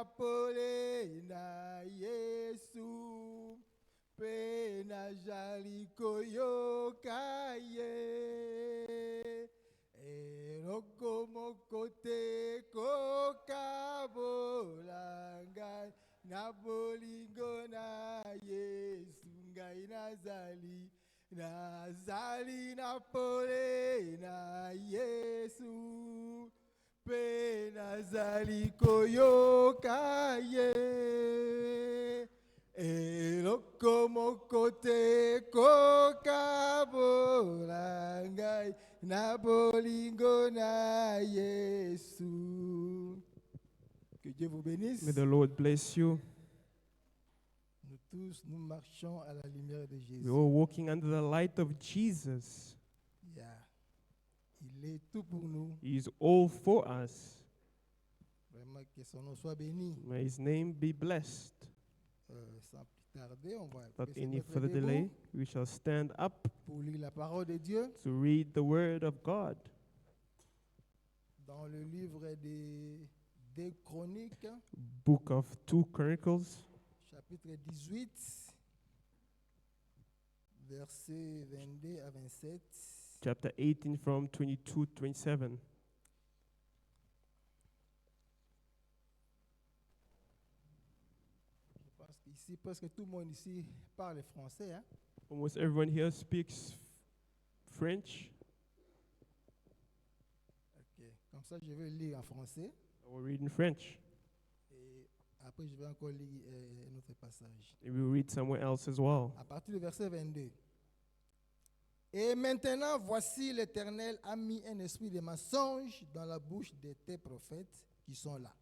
pole na Yesu pe na jali koyoka ye eroko mokote koka bolanga na bolingo na Yesu ngai nazali na pole na Yesu pe nazali koyoka ye eloko mokote koka bolangai na bolingo na Yesu. Que Dieu vous bénisse. May the Lord bless you. Nous tous, nous marchons à la lumière de Jésus. We're all walking under the light of Jesus. Yeah. Il est tout pour nous. He is all for us. Vraiment que son nom soit béni. May His name be blessed. Sans plus tarder, on va Without se any mettre further debout delay, we shall stand up pour lire la parole de Dieu to read the Word of God. dans le livre des Chroniques, Book of 2 Chronicles, chapitre 18, versets 22 à 27. chapter 18 from 22 to 27. Je pense qu'ici, presque tout le monde ici parle français. Hein? Almost everyone here speaks French. Ok. Comme ça, je vais lire en français. I will read in French. Et après, je vais encore lire un autre passage. And we will read somewhere else as well. À partir du verset 22. Et maintenant, voici l'Éternel a mis un esprit de mensonge dans la bouche de tes prophètes qui sont là.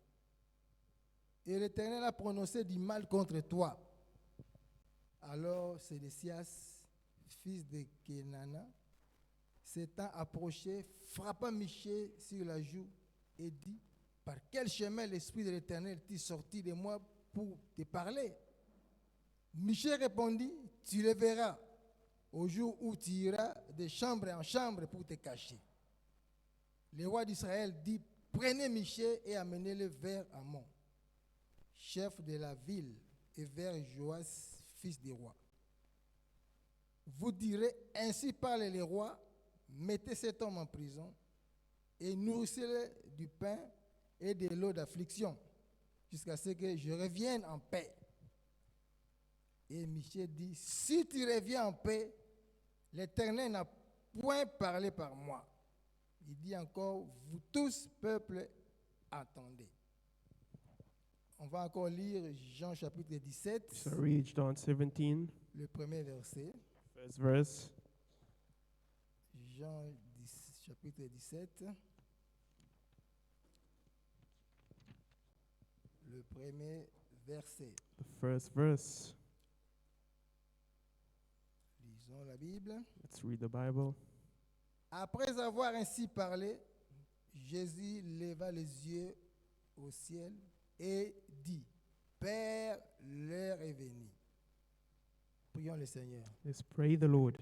Et l'Éternel a prononcé du mal contre toi. Alors Sédécias, fils de Kenana, s'étant approché, frappa Michée sur la joue et dit, par quel chemin l'Esprit de l'Éternel est sorti de moi pour te parler? Michée répondit, tu le verras au jour où tu iras de chambre en chambre pour te cacher. Le roi d'Israël dit, prenez Michée et amenez-le vers Amon, chef de la ville, et vers Joas, fils du roi. Vous direz, ainsi parle le roi, mettez cet homme en prison et nourrissez-le du pain et de l'eau d'affliction jusqu'à ce que je revienne en paix. Et Michée dit, si tu reviens en paix, l'Éternel n'a point parlé par moi. Il dit encore, vous tous, peuple, attendez. On va encore lire Jean chapitre 17, So read John 17, le premier verset. first verse. Jean chapitre 17, le premier verset. The first verse. Lisons la Bible. Let's read the Bible. Après avoir ainsi parlé, Jésus leva les yeux au ciel et dit, Père, l'heure est venue. Prions le Seigneur. Let's pray the Lord.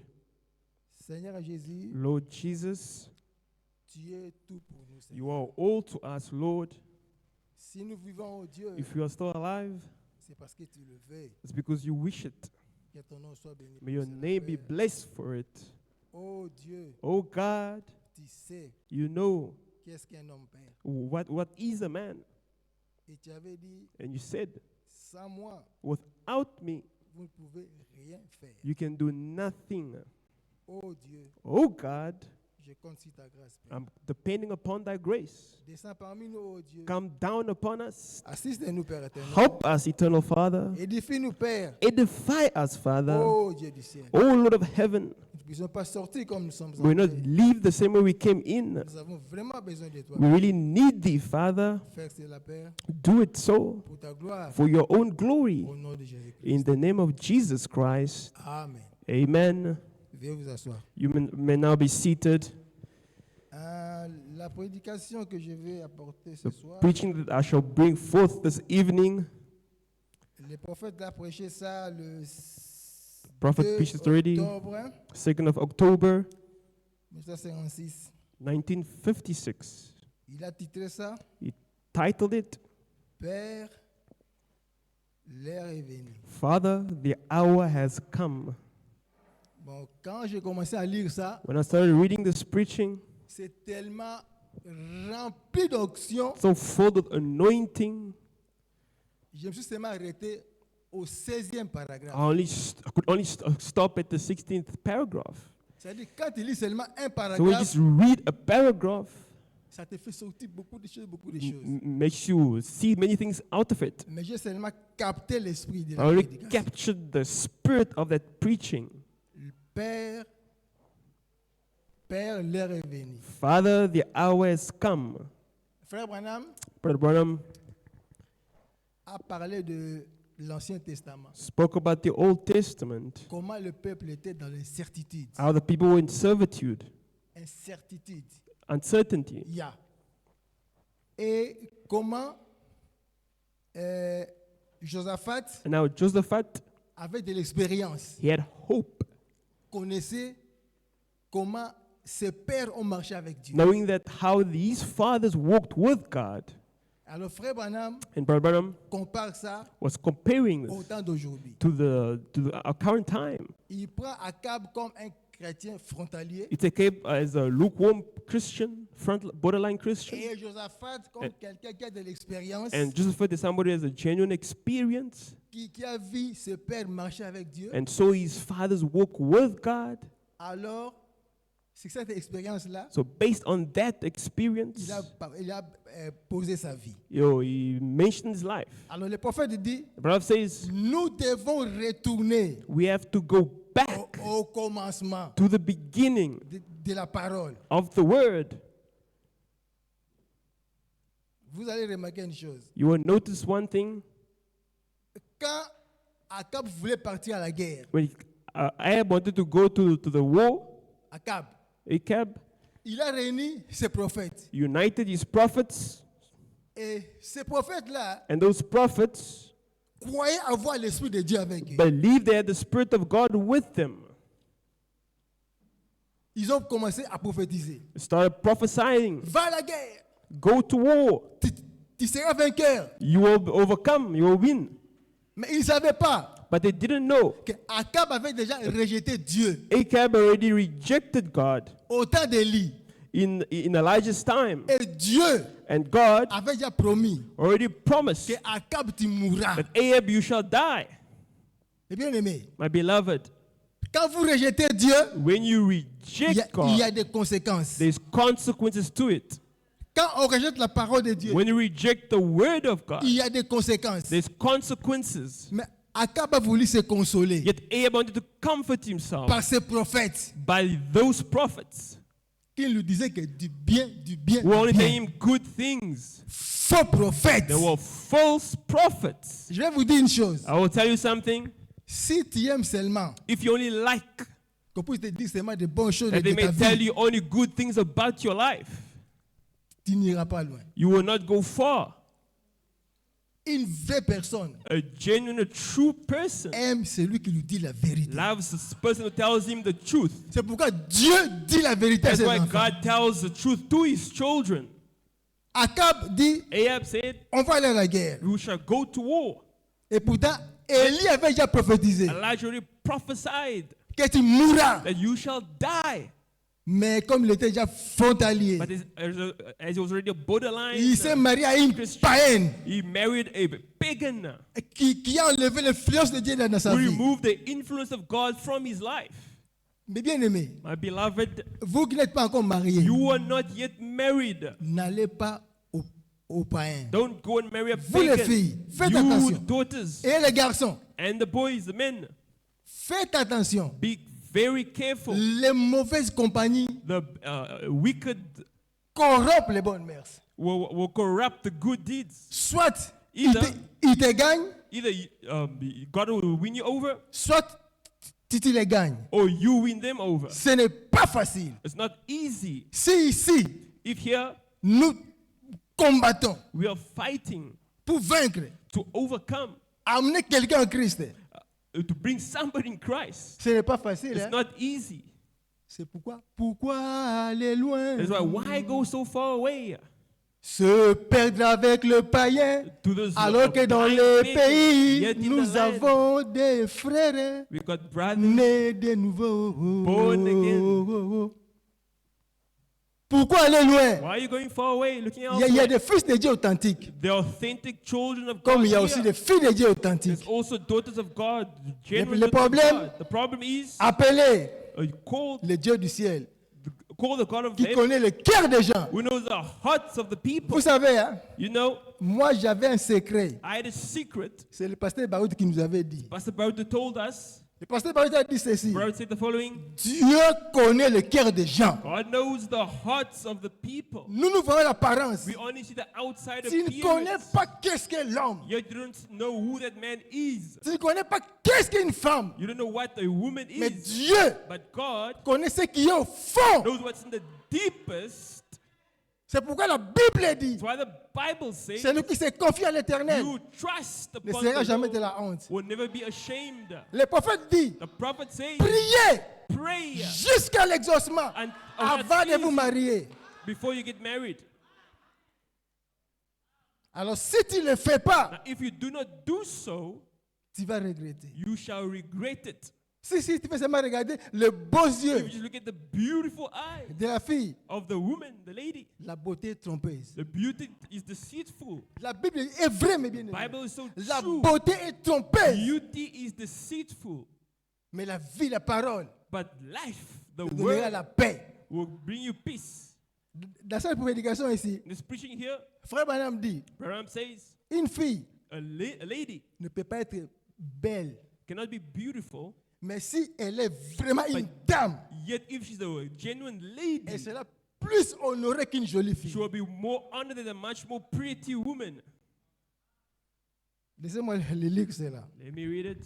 Seigneur Jésus, Lord Jesus, tu es tout pour nous, Seigneur. you are all to us, Lord. Si nous vivons, oh Dieu, If you are still alive, c'est parce que tu le veux. it's because you wish it. Que ton nom soit béni. May pour your cela, name be Père. blessed for it. Oh Dieu, Oh God, tu sais you know qu'est-ce qu'un homme, Père. what is a man. Et tu avais dit, And you said, sans moi, without me, vous ne pouvez rien faire. you can do nothing. Oh Dieu, Oh God, je compte sur ta grâce, Père. I'm depending upon thy grace. Descends parmi nous, oh Dieu. Come down upon us. Assiste-nous, Père éternel. Help us, eternal Father. Édifie-nous, Père. Edify us, Father. Oh Dieu du ciel. Oh Lord of heaven, Nous ne puissions pas sortir comme nous sommes we will not entrés. leave the same way we came in. Nous avons vraiment besoin de toi. We really need thee, Father. Faire cela, Père, Do it so pour ta gloire. for your own glory. Au nom de Jésus-Christ. In the name of Jesus Christ. Amen. Amen. Veuillez vous asseoir. You may now be seated. La prédication que je vais apporter ce The soir, preaching that I shall bring forth this evening, le prophète a prêché ça le Prophet 2 preached already, octobre 2nd of October, 1956. 1956. Il a titré ça He titled it, Père, venue. Father, the hour has come. Bon, quand j'ai commencé à lire ça, When I started reading this preaching, c'est tellement rempli d'onction. so full of anointing, Je me suis seulement arrêté au 16e paragraphe. I could only stop at the 16th paragraph. C'est-à-dire, quand tu lis seulement un So when you paragraphe, just read a paragraph, ça te fait sortir beaucoup de choses. makes you see many things out of it. Mais j'ai seulement capté l'esprit de I la already prédication. captured the spirit of that preaching. Père, l'heure est venue. Father, the hour has come. Frère Branham Brother Branham a parlé de l'Ancien Testament. spoke about the Old Testament, Comment le peuple était dans l'incertitude. how the people were in servitude, Incertitude. uncertainty, Il y a. Et comment Josaphat and now Josaphat, avait de l'expérience, he had hope, connaissait comment ses pères ont marché avec Dieu. knowing that how these fathers walked with God. Alors frère Branham And Brother Branham compare ça was comparing au this temps d'aujourd'hui. to our current time. Il prend Akab comme un chrétien frontalier He took him as a lukewarm Christian, borderline Christian, et Josaphat comme quelqu'un qui a de l'expérience, and Josaphat is somebody who has a genuine experience, qui a vu ses pères marcher avec Dieu. and so his fathers walk with God. Alors, c'est cette expérience-là, So based on that experience, il a posé sa vie. he mentioned his life. Alors le prophète dit, The prophet says nous devons retourner we have to go back au commencement to the beginning de la parole. of the word. Vous allez remarquer une chose. You will notice one thing. Quand Akab voulait partir à la guerre, When Ahab wanted to go to the war, Akab, Ahab il a réuni ses prophètes. united his prophets, Et ces prophètes-là and those prophets croyaient avoir l'Esprit de Dieu avec eux. believed they had the Spirit of God with them. Ils ont commencé à prophétiser. They started prophesying, Va à la guerre, go to war, tu seras vainqueur. you will overcome, you will win. Mais ils ne savaient pas But they didn't know. que Akab avait déjà rejeté Dieu Ahab already rejected God au temps d'Élie. in Elijah's time. Et Dieu And God avait déjà promis already promised que Akab tu mourras. that Ahab, you shall die. Et bien aimé, My beloved, quand vous rejetez Dieu, when you il reject y a God, des conséquences. there's consequences to it. Quand on rejette la parole de Dieu, When you reject the word of God, il y a des conséquences. there's consequences. Mais Akab a voulu se consoler Yet Ahab wanted to comfort himself par ses prophètes by those prophets qui lui disaient que du bien, who only du tell bien. him good things. Faux prophètes. They were false prophets. Je vais vous dire une chose. I will tell you something. Si tu aimes seulement If you only like, qu'on puisse te dire seulement de bonnes choses that de they ta may tell vie, you only good things about your life, tu n'iras pas loin. you will not go far. Une vraie personne A genuine, a true person aime celui qui lui dit la vérité. loves this person who tells him the truth. C'est pourquoi Dieu dit la vérité à That's ses why enfants. God tells the truth to his children. Akab dit, Ahab said, on va aller à la guerre. we shall go to war. Et pourtant, Élie avait déjà prophétisé Elijah already prophesied que tu mourras. that you shall die. Mais comme il était déjà frontalier, But as he was already a borderline, il s'est marié à une Christian, païenne he married a pagan qui a enlevé l'influence de Dieu dans sa who vie. removed the influence of God from his life. Mais bien aimé, My beloved, vous qui n'êtes pas encore mariés, you are not yet married. n'allez pas au païen. Don't go and marry a Vous les pagan. filles, faites You attention. daughters Et les garçons, and the boys, the men, faites attention. be very careful. Les mauvaises compagnies The wicked corrompent les bonnes mœurs. will corrupt the good deeds. Soit Either- ils te gagnent, Either God will win you over, soit tu les gagnes. or you win them over. Ce n'est pas facile. It's not easy. Si ici, If here nous combattons we are fighting pour vaincre, to overcome, amener quelqu'un en Christ, to bring somebody in Christ, ce n'est pas facile. it's Hein? not easy. C'est pourquoi aller loin? That's why go so far away? se perdre avec le païen, To those alors que dans blind les men, pays, yet in the nous land, avons des frères we got brothers. nés de nouveau. Born again. Pourquoi aller loin? Why are you going far away, looking Il y a elsewhere? des fils de Dieu authentiques, The authentic children of comme God il y a aussi here. des filles de Dieu There's authentiques. also daughters of God, genuine le daughters of problème- God. The problem is, Appelez call le Dieu du ciel, the God of qui heaven, connaît le cœur des gens. who knows the hearts of the people. Vous savez, hein, You know, moi j'avais un secret. I had a secret. C'est le pasteur Baoud qui nous avait dit. Pastor Baruta told us. Le pasteur Baoud a dit ceci. Baruta said the following: Dieu connaît le cœur des gens. God knows the hearts of the people. Nous nous voyons l'apparence. We only see the outside Tu ne connais appearance. pas qu'est-ce qu'est l'homme. You don't know who that man is. Tu ne connais pas qu'est-ce qu'est une femme. You don't know what a woman Mais is. Dieu But God connaît ce qui est au fond. knows what's in the deepest. C'est pourquoi la Bible dit, That's why the Bible says, celui qui se confie à l'éternel you trust ne upon sera the jamais de Lord, la honte. will never be ashamed. Le prophète dit, The prophet says, priez pray jusqu'à l'exaucement and avant de vous marier. before you get married. Alors si tu ne le fais pas, Now, if you do not do so, tu vas regretter. you shall regret it. Si tu fais seulement regarder le beau If you yeux just look at the beautiful eyes de la fille, of the woman, the lady, la beauté est trompeuse. the beauty is deceitful. La Bible est vraie, mais bien The aimé. Bible is so La true. beauté est trompeuse. Beauty is deceitful, Mais la vie, la parole, but life, the te donnera word, la paix. will bring you peace. Dans cette prédication ici, In this preaching here, Frère Branham dit, Branham says, une fille a lady ne peut pas être belle, cannot be beautiful, mais si elle est vraiment une dame, yet if she's a genuine lady, elle sera plus honorée qu'une jolie she fille. will be more honored than a much more pretty woman. Laissez-moi le lire cela. Let me read it.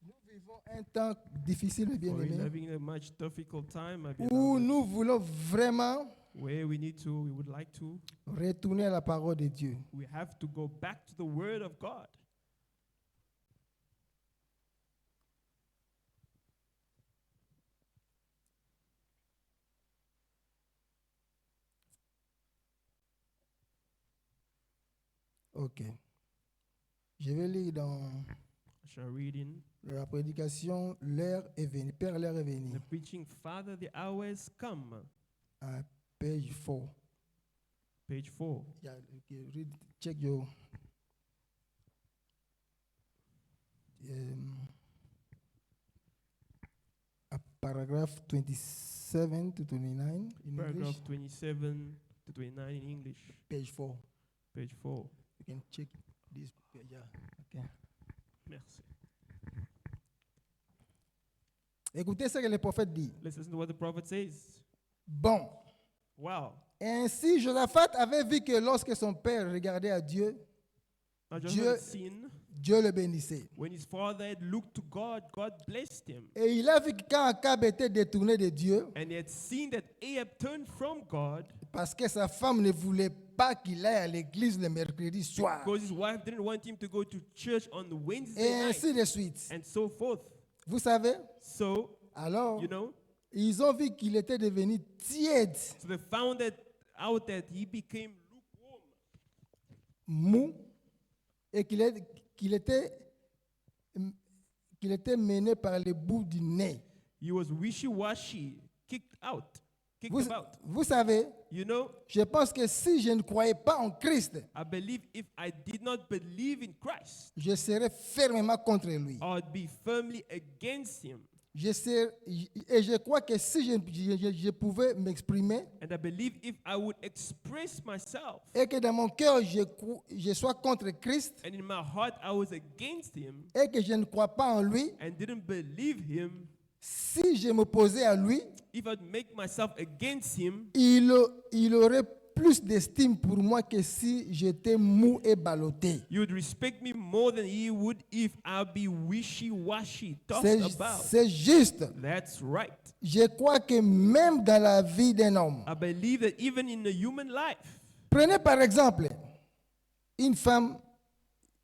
Nous vivons un temps difficile, bien We're aimé, having a much difficult time, my où beloved, nous voulons vraiment where we would like to, retourner à la parole de Dieu. we have to go back to the Word of God. Ok. Je vais lire dans I shall read in la prédication, l'heure est venue. Père, l'heure est venue. the preaching, Father, the hour has come. À page 4. Page 4. Yeah, okay, read, check your. Paragraph 27 to 29 in Paragraph English. 27 to 29 in English. Page 4. Page 4. You can check this page. Yeah. Okay. Merci. Écoutez ce que le prophète dit. Let's listen to what the prophet says. Bon. Wow. Ainsi, Josaphat avait vu que lorsque son père regardait à Dieu, Now Dieu- Joseph had seen Dieu le bénissait. when his father had looked to God, God blessed him. Et il a vu que quand Akab était détourné de Dieu, And he had seen that Ahab turned from God parce que sa femme ne voulait pas qu'il aille à l'église le mercredi soir, because his wife didn't want him to go to church on the Wednesday et night ainsi de suite. and so forth. Vous savez, So, alors, you know, ils ont vu qu'il était devenu tiède, so they found out that he became lukewarm mou, et qu'il était mené par le bout du nez. he was wishy-washy, kicked Vous, about. vous savez, You know, je pense que si je ne croyais pas en Christ, I believe if I did not believe in Christ, je serais fermement contre lui. I would be firmly against him. Et je crois que si je pouvais m'exprimer And I believe if I would express myself et que dans mon cœur je sois contre Christ and in my heart I was against him et que je ne crois pas en lui, and didn't believe him, si je m'opposais à lui, if I'd make myself against him, il aurait plus d'estime pour moi que si j'étais mou et ballotté. you would respect me more than he would if I'd be wishy-washy, tossed about. C'est juste. That's right. Je crois que même dans la vie d'un homme, I believe that even in the human life, prenez par exemple une femme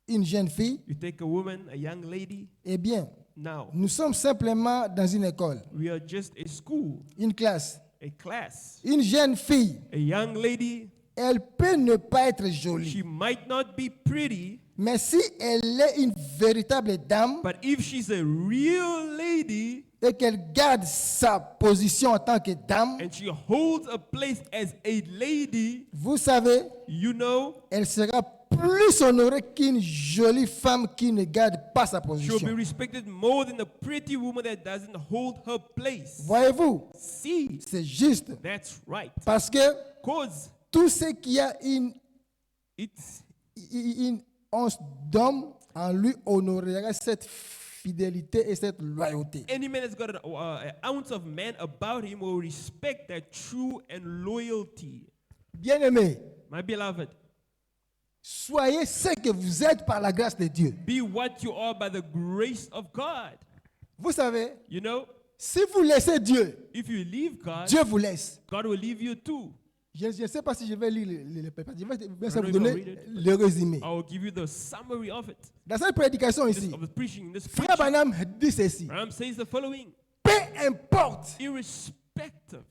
une jeune fille, You take a woman, a young lady. eh bien, Now, nous sommes simplement dans une école, we are just a school, une classe. a class. Une jeune fille, A young lady, elle peut ne pas être jolie, she might not be pretty, mais si elle est une véritable dame but if she's a real lady et qu'elle garde sa position en tant que dame, and she holds a place as a lady, vous savez, you know, elle sera plus honorée qu'une jolie femme qui ne garde pas sa she'll be position. respected more than a pretty woman that doesn't hold her place. Voyez-vous, See, c'est juste. that's right. Parce que Cause tout ce qui a it's une once d'homme en lui honorera cette fidélité et cette loyauté. any man that's got an ounce of man about him will respect that true and loyalty. Bien-aimés, My beloved, soyez ce que vous êtes par la grâce de Dieu. be what you are by the grace of God. Vous savez, You know, si vous laissez Dieu, if you leave God, Dieu vous laisse. God will leave you too. Je ne sais pas si je vais lire le papier. Je vais I vous don't know if donner I'll read it. le résumé. I will give you the summary of it. Dans cette prédication This, ici, of the preaching. This Frère preaching, Branham dit ceci. Ram says the following: Peu importe irrespective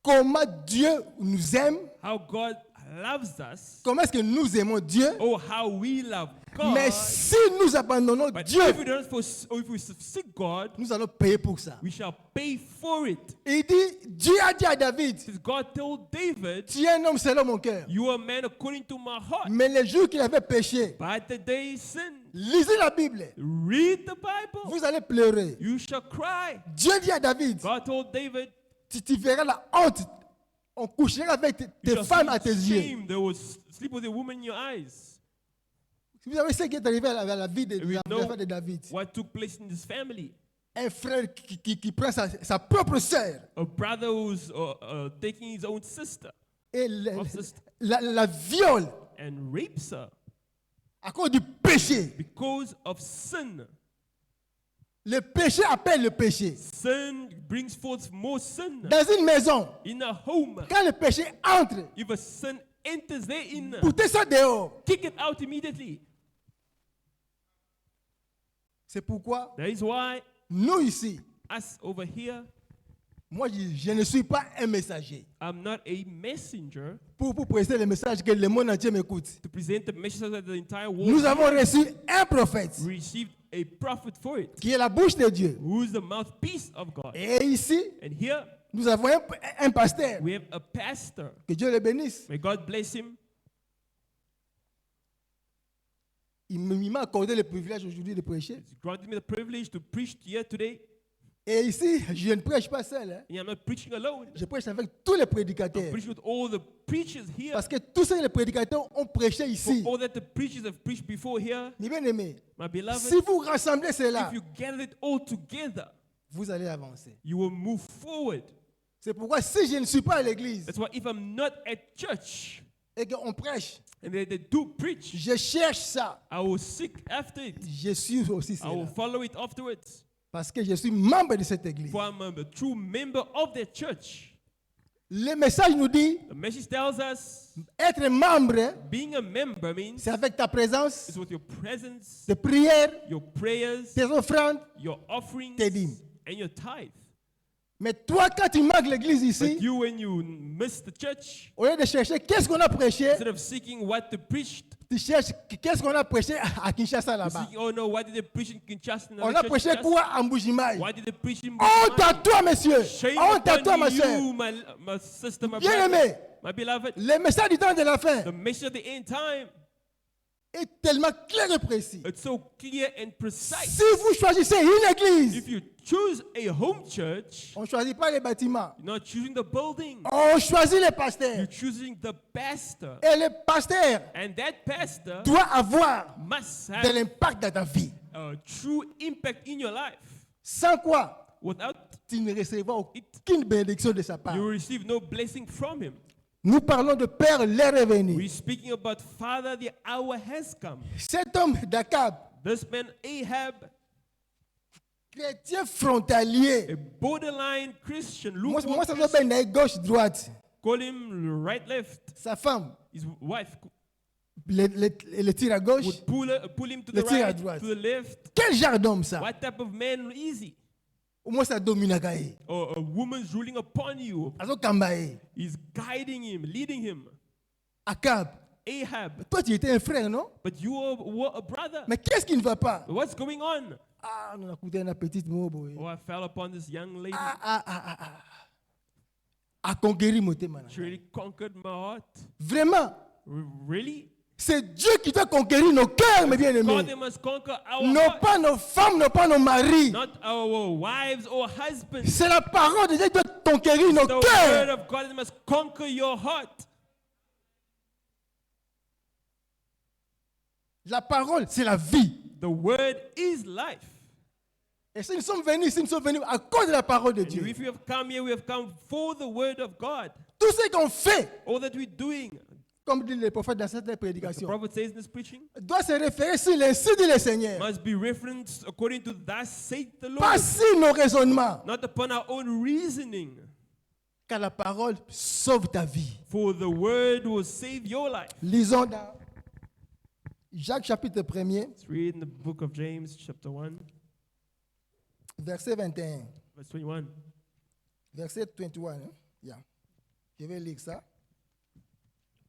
comment Dieu nous aime, how God loves us comment est-ce que nous aimons Dieu, or how we love God, mais si nous abandonnons but Dieu, if we don't or if we seek God, nous allons payer pour ça. we shall pay for it. Il dit, Dieu a dit à David, Because God told David, tu es un homme selon mon cœur. "You are a man according to my heart." Mais les jours qu'il avait péché, But the day he sinned, lisez la Bible, read the Bible. vous allez pleurer. You shall cry. Dieu dit à David, God told David, tu verras la honte. On couchera avec "You tes shall femmes à tes see yeux. shame. There was sleep with a woman in your eyes." Vous savez ce qui est arrivé à la vie de, We la know femme de David. what took place in this family. Un frère qui prend sa propre sœur A brother who's taking his own sister et sister. la viole and rapes her à cause du péché. because of sin. Le péché appelle le péché. Sin brings forth more sin. Dans une maison, In a home, quand le péché entre, if a sin enters therein, poussez ça dehors. kick it out immediately. C'est pourquoi That is why nous ici, us over here, moi je ne suis pas un messager I'm not a messenger pour présenter le message que le monde entier m'écoute. to present the message so that the entire world Nous avons reçu un prophète received a prophet for it, qui est la bouche de Dieu. who is the mouthpiece of God. Et ici, And here nous avons un pasteur. we have a pastor. Que Dieu le bénisse. May God bless him. Il m'a accordé le privilège aujourd'hui de prêcher. He's granted me the privilege to preach here today. Et ici, je ne prêche pas seul. Hein. And I'm not preaching alone. Je prêche avec tous les I'm prédicateurs. preaching with all the preachers here. Parce que tous ces prédicateurs ont prêché For ici. all that the preachers have preached before here, Mes bien-aimés, my beloved, si vous rassemblez cela, if you gather it all together, vous allez avancer. you will move forward. C'est pourquoi si je ne suis pas à l'église That's why if I'm not at church et qu'on prêche, and they do preach, je cherche ça. I will seek after it. Je suis aussi I will cela. follow it afterwards. Parce que je suis membre de cette église. For I'm a true member of that church. Le message nous dit, The message tells us être membre, being a member means c'est avec ta présence, it's with your presence, tes prières, your prayers, tes offrandes. your offerings, tes dîmes. and your tithe. Mais toi, quand tu manques l'église ici, But you, when you miss the church, au lieu de chercher qu'est-ce qu'on a prêché, instead of seeking what they preached, tu cherches qu'est-ce qu'on a prêché à Kinshasa you là-bas. seek, oh no, why did they preach in Kinshasa? in On another a church prêché in Kinshasa? quoi à Mbujimaï? Why did they preach in Honte à Bukhari? toi, monsieur. Shame Honte à toi, upon ma soeur. you, my sister, my Bien brother, aimé, my beloved. le message du temps de la fin The message of the end time, est tellement clair et précis. it's so clear and precise. Si vous choisissez une église, If you choose a home church, on ne choisit pas les bâtiments. you're not choosing the building, On choisit les you're pasteurs. choosing the pastor. Et le pasteur And that pastor doit avoir must de have l'impact dans ta vie. a true impact in your life. Sans quoi, Without tu ne recevras aucune bénédiction de sa part. you will receive no blessing from him. Nous parlons de Père, l'heure est venue. We're speaking about Father, the hour has come. Cet homme d'Akab, This man Ahab, chrétien a frontalier, borderline Christian, moi lukewarm ça Christian, s'appelle gauche-droite. call him right left. Sa femme, His wife, le tir à gauche. would pull him to Le the tir à right, droite. to the left. Quel genre d'homme ça? What type of man is he? Au moins ça domine Gaï. Or a woman's ruling upon you. Azo Kambaye. He's guiding him, leading him. Akab. Ahab. Toi tu étais un frère, non? But you were a brother. Mais qu'est-ce qui ne va pas? What's going on? Ah, on a écouté une petite mot, boy. Oh, I fell upon this young lady. A conquérir mon témoin. She really conquered my heart. Vraiment. Really? C'est Dieu qui doit conquérir nos cœurs, mes God, bien-aimés. they must conquer our Non hearts. pas nos femmes, non pas nos maris. Not our wives or husbands. C'est la parole de Dieu qui doit conquérir nos The word cœurs. of God that must conquer your heart. La parole, c'est la vie. The word is life. Et si nous sommes venus à cause de la parole de And Dieu. if we have come here, we have come for the word of God. Tout ce qu'on fait, All that we're doing, comme dit le prophète dans cette the prédication, prophet says in this preaching, doit se référer sur l'insu dit le Seigneur. must be referenced according to thus saith the Lord, Pas sur nos raisonnements. not upon our own reasoning. Car la parole sauve ta vie. For the word will save your life. Lisons dans Jacques chapitre 1er, Let's read in the book of James, chapter 1, verset 21. verse 21. Verset 21. Hein? Yeah. Je vais lire ça.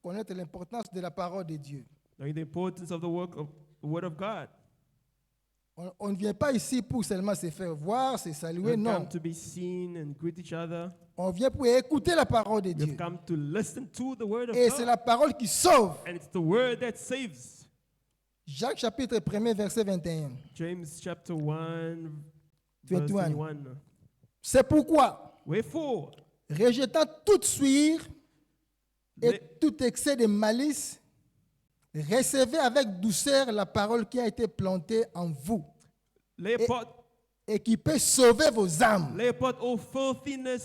Connaître l'importance de la parole de Dieu. Knowing the importance of the word of God. On ne vient pas ici pour seulement se faire voir, se We saluer, have non. come to be seen and greet each other. On vient pour écouter la parole de We Dieu. have come to listen to the word of Et c'est God. la parole qui sauve. And it's the word that saves. Jacques chapitre 1er, verset 21. James chapter 1, verse 21. 21. C'est pourquoi, Wherefore, rejetant toute suire et let, tout excès de malice, recevez avec douceur la parole qui a été plantée en vous lay apart, et qui peut sauver vos âmes. lay apart all filthiness,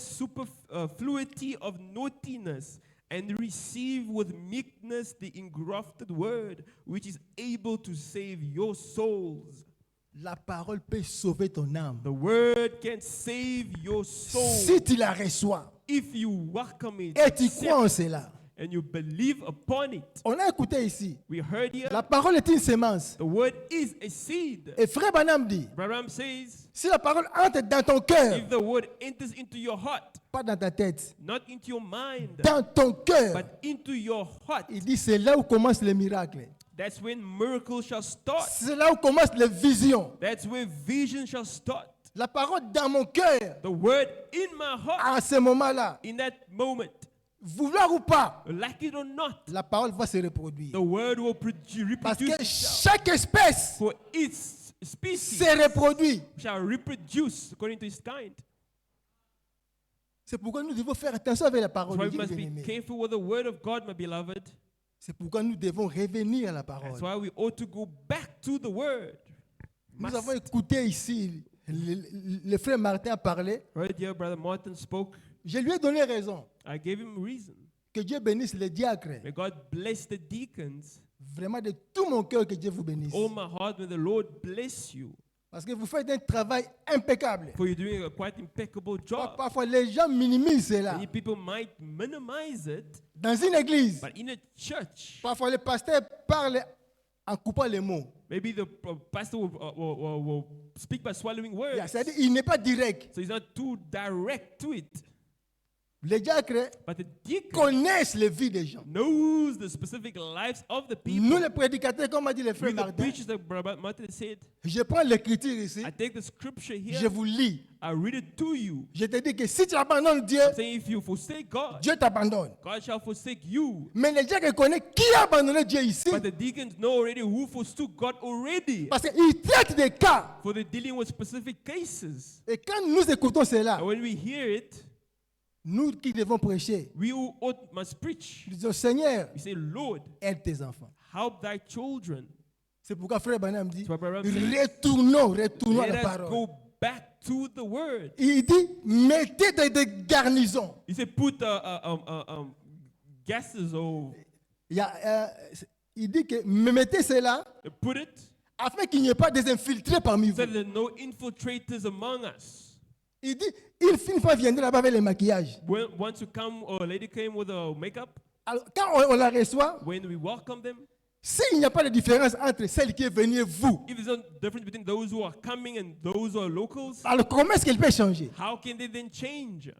superfluity of naughtiness, and receive with meekness the engrafted word, which is able to save your souls. La parole peut sauver ton âme. The word can save your soul Si tu la reçois if you welcome it, et tu accept crois en it, cela. and you believe upon it. On a écouté ici. We heard here, La parole est une sémence. the word is a seed. Et frère Branham dit, Branham says, si la parole entre dans ton cœur, if the word enters into your heart, pas dans ta tête, not into your mind, dans ton cœur, but into your heart, il dit c'est là où commence les miracles. that's when miracles shall start. C'est là où commencent les visions. That's where vision shall start. La parole dans mon cœur, The word in my heart, à ce moment-là, in that moment, vouloir ou pas, like it or not, la parole va se reproduire. the word will Parce reproduce que itself. chaque espèce For its species se reproduit. shall reproduce according to its kind. C'est pourquoi nous devons faire attention avec la parole That's de why we Dieu, must be bien-aimés. careful with the word of God, my beloved. C'est pourquoi nous devons revenir à la parole. That's why we ought to go back to the word. Nous Must. avons écouté ici, le frère Martin a parlé. Right here, Brother Martin spoke. Je lui ai donné raison. I gave him reason. Que Dieu bénisse les diacres. May God bless the deacons. Vraiment de tout mon cœur, que Dieu vous bénisse. Oh, my heart, may the Lord bless you. Parce que vous faites un travail impeccable. For you're doing a quite impeccable job. Parfois, les gens minimisent cela. Many people might minimize it, Dans une église, but in a church, parfois le pasteur parle en coupant les mots. maybe the pastor will speak by swallowing words. C'est-à-dire, il n'est pas direct. So he's not too direct to it. Les diacres But the deacon connaissent les vies des gens. knows the specific lives of the people. Nous, les prédicateurs, comme a dit le frère We, the Martin, preachers, that Brother Martin said, je prends l'écriture ici, I take the scripture je here, vous lis. I read it to you, Je te dis que si tu abandonnes Dieu, saying if you forsake God, Dieu t'abandonne. God shall forsake you. Mais les diacres connaissent qui a abandonné Dieu ici. But the deacons know already who forsook God already. Parce qu'ils traitent des cas. For they're dealing with specific cases. Et quand nous écoutons cela, And when we hear it, nous qui devons prêcher, we who must preach. nous disons Seigneur, We say, Lord, aide tes enfants. help thy children. C'est pourquoi frère Branham dit, So Brother Branham says, retournons à let la us parole. go back to the word. Il dit, mettez des garnisons. He said, put gases or Il dit que mettez cela put it afin qu'il n'y ait pas des infiltrés parmi so vous. that there are no infiltrators among us. Il dit, une fois viendra là-bas avec le maquillage. Once you come, or a lady came with a makeup, Alors, quand on la reçoit, when we welcome them, S'il n'y a pas de différence entre celle qui est venue et vous, If there's no difference between those who are coming and those who are locals, alors comment est-ce qu'elle peut changer? how can they then change?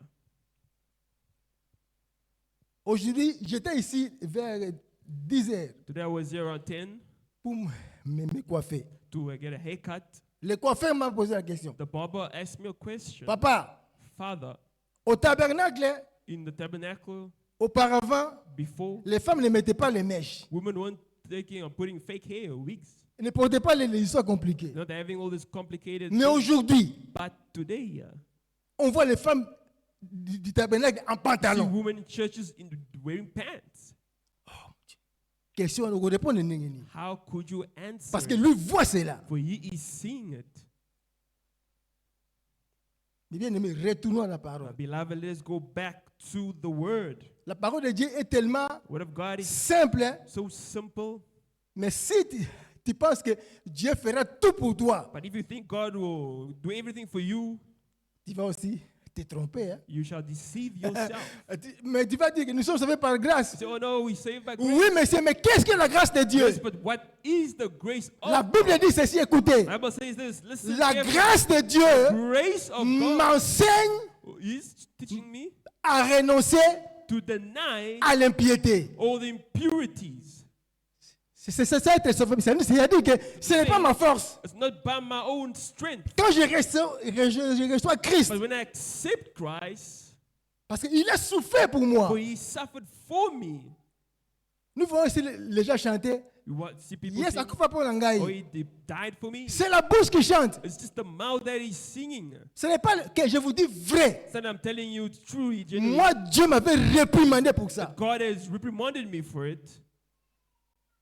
Aujourd'hui, j'étais ici vers 10 heures Today I was here around 10 pour me coiffer. to get a haircut. Le coiffeur m'a posé la question. The barber asked me a question. Papa, Father, au tabernacle, in the tabernacle, auparavant, before, les femmes ne mettaient pas les mèches. women weren't taking or putting fake hair or wigs. Elles ne portaient pas les histoires compliquées. Not having all this complicated Mais things. aujourd'hui, But today, on voit les femmes du tabernacle en see pantalon. women in churches wearing pants. Question, on répond de Ningini. How could you answer? Parce que it? lui voit cela. For he is seeing it. Mais bien aimé, retournons à la parole. Beloved, let us go back to the word. La parole de Dieu est tellement Word of God is simple, hein, so simple. mais si tu penses que Dieu fera tout pour toi, But if you think God will do everything for you, tu vas aussi te tromper. Hein. you shall deceive yourself. Mais tu vas dire que nous sommes sauvés par grâce. You say, oh no, we saved by grace. Oui, monsieur, mais qu'est-ce que la grâce de Dieu? Yes, but what is the grace of La Bible God? dit ceci, écoutez. The Bible says this. Listen, La carefully. grâce de Dieu Grace of God m'enseigne is teaching me à renoncer to deny à l'impiété. all the impurities. C'est ça être sauvé. C'est-à-dire que ce n'est pas ma force. It's not by my own strength. Quand je reçois Christ, But when I accept Christ, parce qu'il a souffert pour moi. for he suffered for me. Nous voyons ici les gens chanter. You see people Yes, sing, akufa pour l'angai. oh, he died for me. C'est la bouche qui chante. It's just the mouth that is singing. Ce n'est pas que je vous dis vrai. So I'm telling you, it's true. Genuine. Moi, Dieu m'avait réprimandé pour ça. God has reprimanded me for it.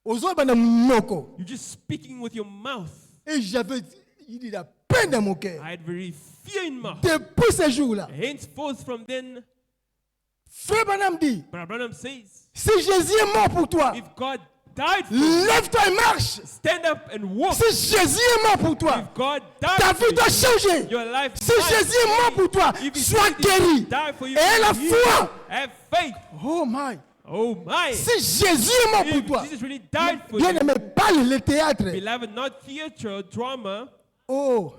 Ozo bana moko. You're just speaking with your mouth. Et j'avais il y a la peine dans mon cœur. I had very fear in my heart. Depuis ce jour-là, Henceforth from then, Frère Branham dit, Brother Branham says, si Jésus est mort pour toi, if God died for you, lève-toi et marche. stand up and walk. Si Jésus est mort pour toi, If God ta died vie for doit you, changer. your life Si might Jésus est mort pour toi, If he sois said he guéri. died for you, Et la be foi. healed. Have faith. Oh my. Oh my. Si Jésus est mort pour If toi, Jesus really died for bien you, aimé, parle le théâtre. beloved, not theater, drama. Oh,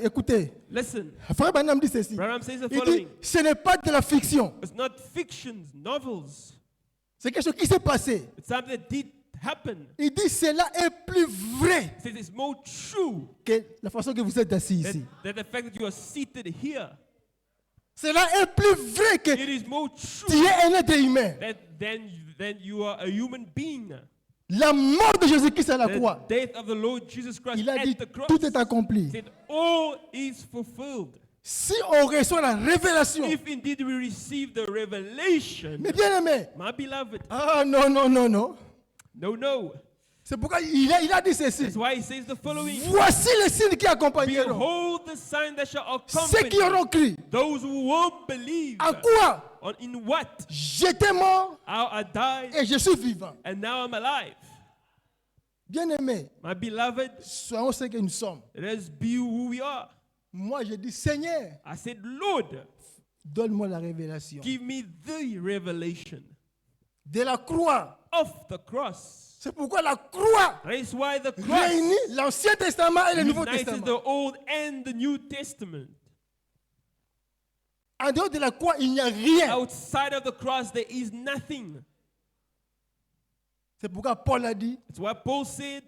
écoutez, Listen, Frère Branham dit ceci. Branham says the Il dit, following. ce n'est pas de la fiction. It's not fictions, novels. C'est quelque chose qui s'est passé. It's something that did happen. Il dit, cela est plus vrai It says it's more true que la façon que vous êtes assis that, ici. that the fact that you are seated here. Cela est plus vrai que It is more tu true es un être humain. than you are a human being. La mort de Jésus-Christ à la The croix, death of the Lord Jesus Christ il a at dit, the cross. tout est accompli. Said all is fulfilled. Si on reçoit la révélation, If indeed we receive the revelation, mais bien aimé, my beloved, ah non, non, non, non. no. C'est pourquoi il a dit ceci. That's why he says the following. Voici les signes qui accompagneront Behold the sign that shall ceux accompany qui auront cru. those who won't believe. En quoi? In what? J'étais mort How I died et je suis vivant. and now I'm alive. Bien aimé, My beloved, soyons ce que nous sommes. let us be who we are. Moi, je dis, Seigneur, I said, Lord, donne-moi la révélation. give me the revelation De la croix. of the cross. C'est pourquoi la croix That is why the cross réunit l'Ancien Testament et le Nouveau unites Testament. the Old and the New Testament. En dehors de la croix, il n'y a rien. Outside of the cross, there is nothing. C'est pourquoi Paul a dit, That's why Paul said,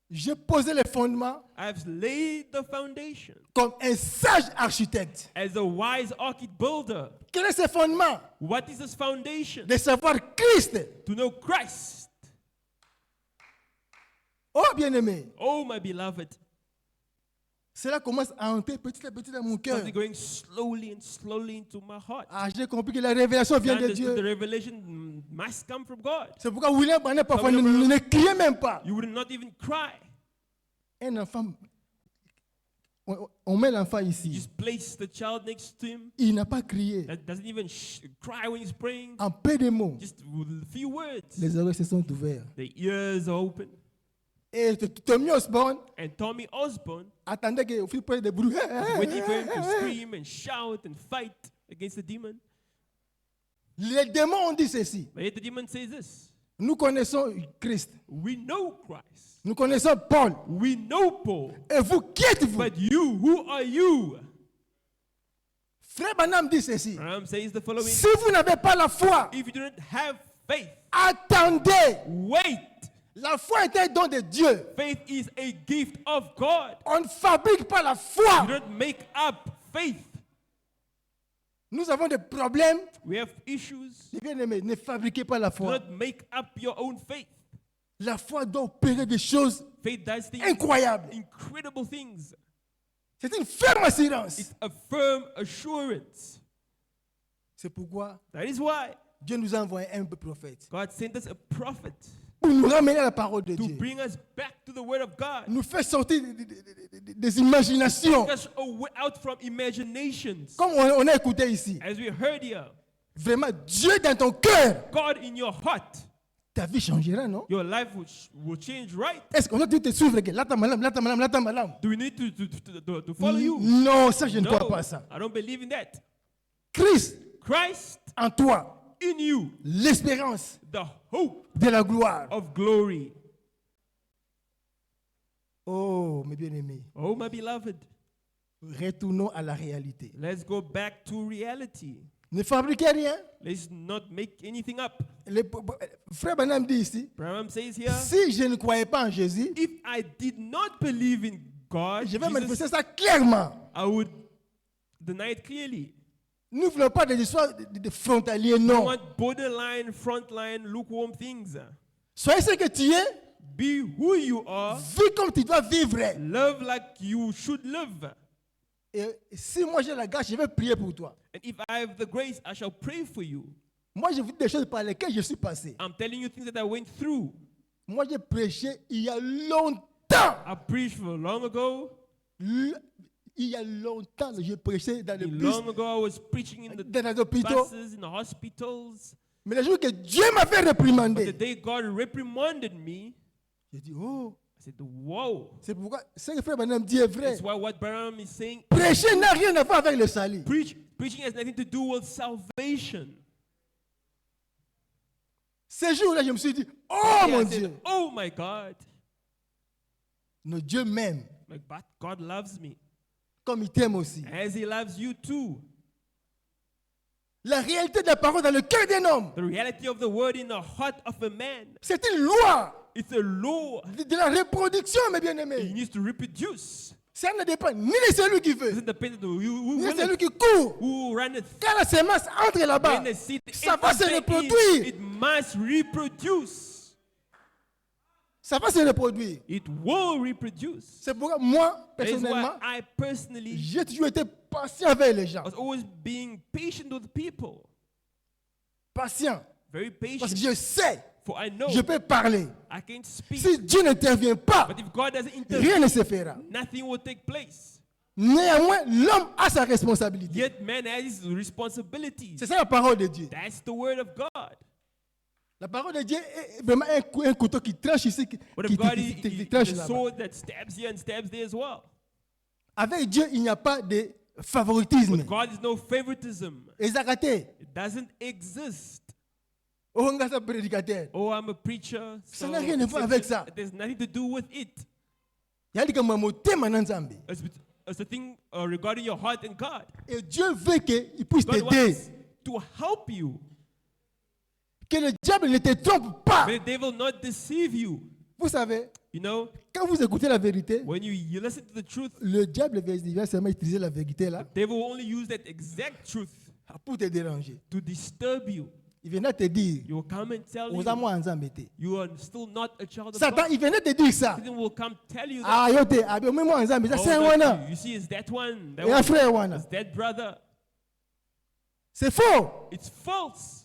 j'ai posé les fondements I've laid the foundation comme un sage architecte. as a wise architect builder. Quel est ce fondement? What is this foundation? De savoir Christ. To know Christ. Oh, bien-aimé, Oh, my beloved. cela commence à entrer petit à petit dans mon cœur. Something going slowly and slowly into my heart. Ah, j'ai compris que la révélation vient de Understood the Dieu. revelation must come from God. C'est pourquoi William Branham parfois William Branham- ne criait même pas. You would not even cry. Un enfant, on met l'enfant You ici. just place the child next to him. Il n'a pas crié. That doesn't even cry when he's praying. En peu de mots, Just with a few words. les oreilles se sont ouvertes. The ears are open. Et Tommy Osborne And Tommy Osborne attendait qu'il fût près des bruits. waiting for him to scream and shout and fight against the demon. Les démons ont dit ceci. But yet the demon says this. Nous connaissons Christ. We know Christ. Nous connaissons Paul. We know Paul. Et vous, qui êtes-vous? But you, who are you? Frère Branham dit ceci. Branham says the following. Si vous n'avez pas la foi, If you do not have faith, attendez. wait. La foi est un don de Dieu. Faith is a gift of God. On ne fabrique pas la You foi. don't make up faith. Nous avons des problèmes. We have issues. Les bien-aimés, ne fabriquez pas la Do foi. not make up your own faith. La foi doit opérer des choses Faith does things, incroyables. incredible things. C'est une ferme assurance. It's a firm assurance. C'est pourquoi That is why Dieu nous a envoyé un prophète God sent us a prophet pour nous ramener à la parole de to Dieu. bring us back to the word of God. Nous faire sortir des imaginations. Take us out from imaginations. Comme on a écouté ici. As we heard here, Vraiment, Dieu dans ton cœur. God in your heart, Ta vie changera, non? your life will change, right? Est-ce qu'on doit te suivre? Là, ta malam, là, ta malam, là, ta malam. Do we need to follow you? Non, ça, je ne No, crois pas ça. I don't believe in that. Christ Christ en toi, in you, l'espérance the hope de la gloire. of glory. Oh, mes bien-aimés, Oh, my beloved, retournons à la réalité. let's go back to reality. Ne fabriquez rien. Let's not make anything up. Frère Branham dit ici, Branham says here, si je ne croyais pas en Jésus, if I did not believe in God, je vais Jesus, manifester ça clairement. I would deny it clearly. Nous ne voulons pas des histoires de frontaliers, I non. want borderline, frontline, lukewarm things. Soyez ce que tu es, Be who you are. vis comme tu dois vivre. Love like you should live. Et si moi j'ai la grâce, je vais prier pour toi. And if I have the grace, I shall pray for you. Moi, je vous dis des choses par lesquelles je suis passé. I'm telling you things that I went through. Moi, j'ai prêché il y a longtemps. I preached for long ago. Il y a longtemps, j'ai prêché dans les bus, Long ago, I was preaching in the dans les hôpitaux. buses, in the hospitals. Mais le jour que Dieu m'a fait But the réprimander, day God reprimanded me, j'ai dit, oh, I said, whoa. c'est pourquoi ce que frère Branham dit est vrai. That's why what Branham is saying, Prêcher n'a rien à voir avec le salut. preaching has nothing to do with salvation. Ce jour-là, je me suis dit, oh Yeah, mon I said, Dieu, oh my God. notre Dieu m'aime, Like, but God loves me. comme il t'aime aussi. As he loves you too. La réalité de la parole dans le cœur d'un homme, The reality of the word in the heart of a man. c'est une loi It's a law. de la reproduction, mes He bien-aimés. needs to reproduce. Ça ne dépend ni de celui qui It veut, doesn't depend on who ni de celui runneth. qui court. Who runneth. Quand la semence entre là-bas, When the seed ça va enters se therein, reproduire. it must reproduce. Ça va se reproduire. It will reproduce. C'est pourquoi moi, That is personnellement, why I personally j'ai toujours été patient avec les gens. was always being patient with people. Patient. Very Parce que patient. je sais, For I know je peux parler. I can speak. Si Dieu n'intervient pas, But if God doesn't rien intervene, ne se fera. nothing will take place. Néanmoins, l'homme a sa responsabilité. Yet man has his responsibilities. C'est ça la parole de Dieu. That's the word of God. La parole de Dieu est vraiment un couteau qui tranche ici, qui Word of God is tranche the là-bas. sword that stabs here and stabs there as well. Avec Dieu, il n'y a pas de favoritisme. God is no favoritism. Ezakate, It doesn't exist. oh, nga sa prédicateur. Oh, I'm a preacher. Ça n'a rien à voir avec ça. There's nothing to do with it. Il dit que moi, motema na Nzambe. It's the thing regarding your heart and God. Et Dieu veut qu'il puisse God t'aider. wants to help you. Que le diable ne te trompe pas. May the devil not deceive you. Vous savez, You know, quand vous écoutez la vérité, when you listen to the truth, le diable va seulement utiliser la vérité là the devil will only use that exact truth pour te déranger. to disturb you. Il venait te dire, He will come and tell aux you amours en Nzambe te. you are still not a child of Satan, God. il venait te dire ça. Satan will come tell you that. Ah, yo te, ah, mais moi en Nzambe, ça Oh, c'est un that wana. you see, it's that one. That Et un one. frère wana. It's that brother. C'est faux. It's false.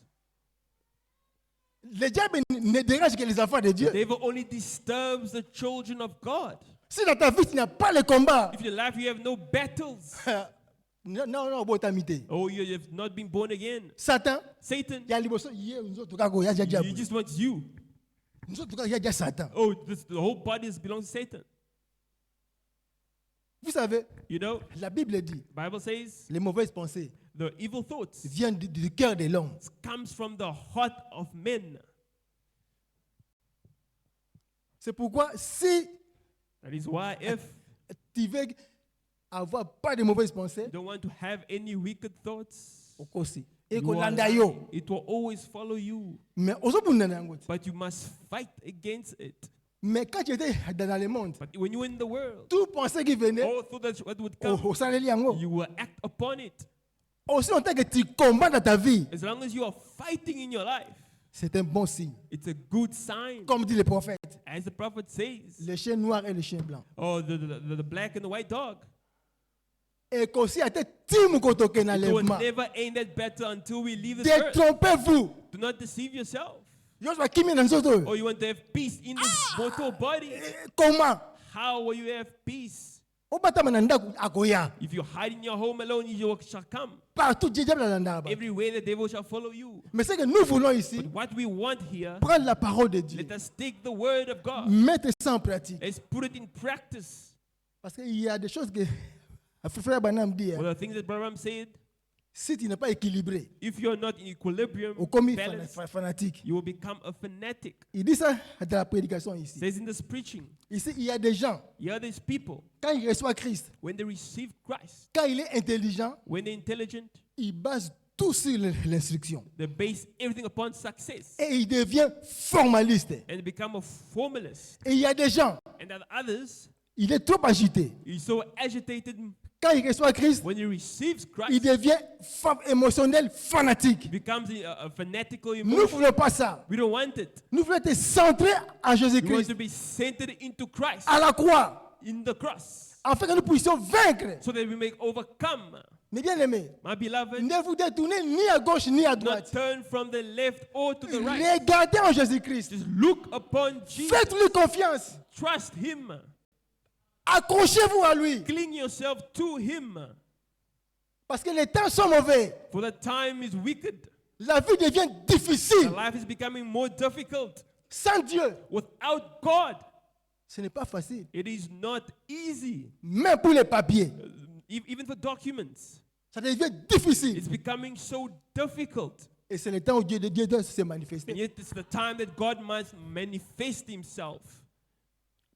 Le diable ne dérange que les enfants de The Dieu. devil only disturbs the children of God. Si dans ta vie, tu n'as pas le combat, If in your life you have no battles, non, botamité. or you have not been born again, Satan, Satan, il y a liboso, il y a nous autres kako, il y a he diable. just wants you. Nous autres il y a Satan. Oh, the whole body belongs to Satan. Vous savez, You know, la Bible dit, Bible says les mauvaises pensées the evil thoughts viennent du cœur de l'homme. comes from the heart of men. C'est pourquoi si That is why if tu veux avoir pas de mauvaises pensées, you don't want to have any wicked thoughts, aussi. Et you qu'on are landa yo. lying. It will always follow you. Mais aujourd'hui, But you must fight against it. mais quand tu étais dans le monde, But when you're in the world, tout pensée qui venait, all thought that what would come, au salé yango. you will act upon it. Aussi longtemps que tu combats dans ta vie, As long as you are fighting in your life, c'est un bon signe. it's a good sign. Comme dit le prophète, As the prophet says, le chien noir et le chien blanc. oh, the black and the white dog. Et qu'aussi à te timu kotoke dans It will l'enlèvement. never end that battle until we leave this earth. Détrompez-vous. Do not deceive yourself. Yo sois qui dans autres. Or you want to have peace in this mortal body. Comment? How will you have peace? Obata mananda akoya. If you hide in your home alone, you shall come. Partout diable là. Everywhere the devil shall follow you. Mais ce que nous voulons ici, But what we want here, prendre la parole de Dieu, let us take the word of God. mettre ça en pratique. Let's put it in practice. Parce qu'il y a des choses que frère Branham dit, One of the things that Branham said, si tu n'es pas équilibré, if you're not in equilibrium, ou comme balance, fanatique. you will become a fanatic. Il dit ça dans la prédication It ici. says in this preaching, Ici, il y a des gens, here these people, quand ils reçoivent Christ, when they receive Christ, quand il est intelligent, when they're intelligent, il base tout sur l'instruction. they base everything upon success Et il devient formaliste. and become a formalist. Et il y a des gens, And that others, il est trop agité. he's so agitated Quand il reçoit Christ, when he receives il Christ, devient émotionnel, fanatique. he becomes a fanatical Nous ne emotion. voulons pas ça. We don't want it. Nous voulons être centrés en We want Jésus-Christ, to be centered into Christ, à la croix, in the cross, afin que nous puissions vaincre. so that we may overcome. Mais bien aimé, My beloved, ne vous détournez ni à gauche ni à not droite. turn from the left or to the right. Regardez en Jésus-Christ. Just look upon Jesus. Faites-lui confiance. Trust Him. Accrochez-vous à lui. Cling yourself to Him. Parce que les temps sont mauvais. For the time is wicked. La vie devient The difficile. life is becoming more difficult. Sans Dieu, Without God, ce n'est pas facile. it is not easy. Même pour les papiers, Even for documents, ça devient difficile. it's becoming so difficult. Et c'est le temps où Dieu doit se And manifester. yet it's the time that God must manifest Himself.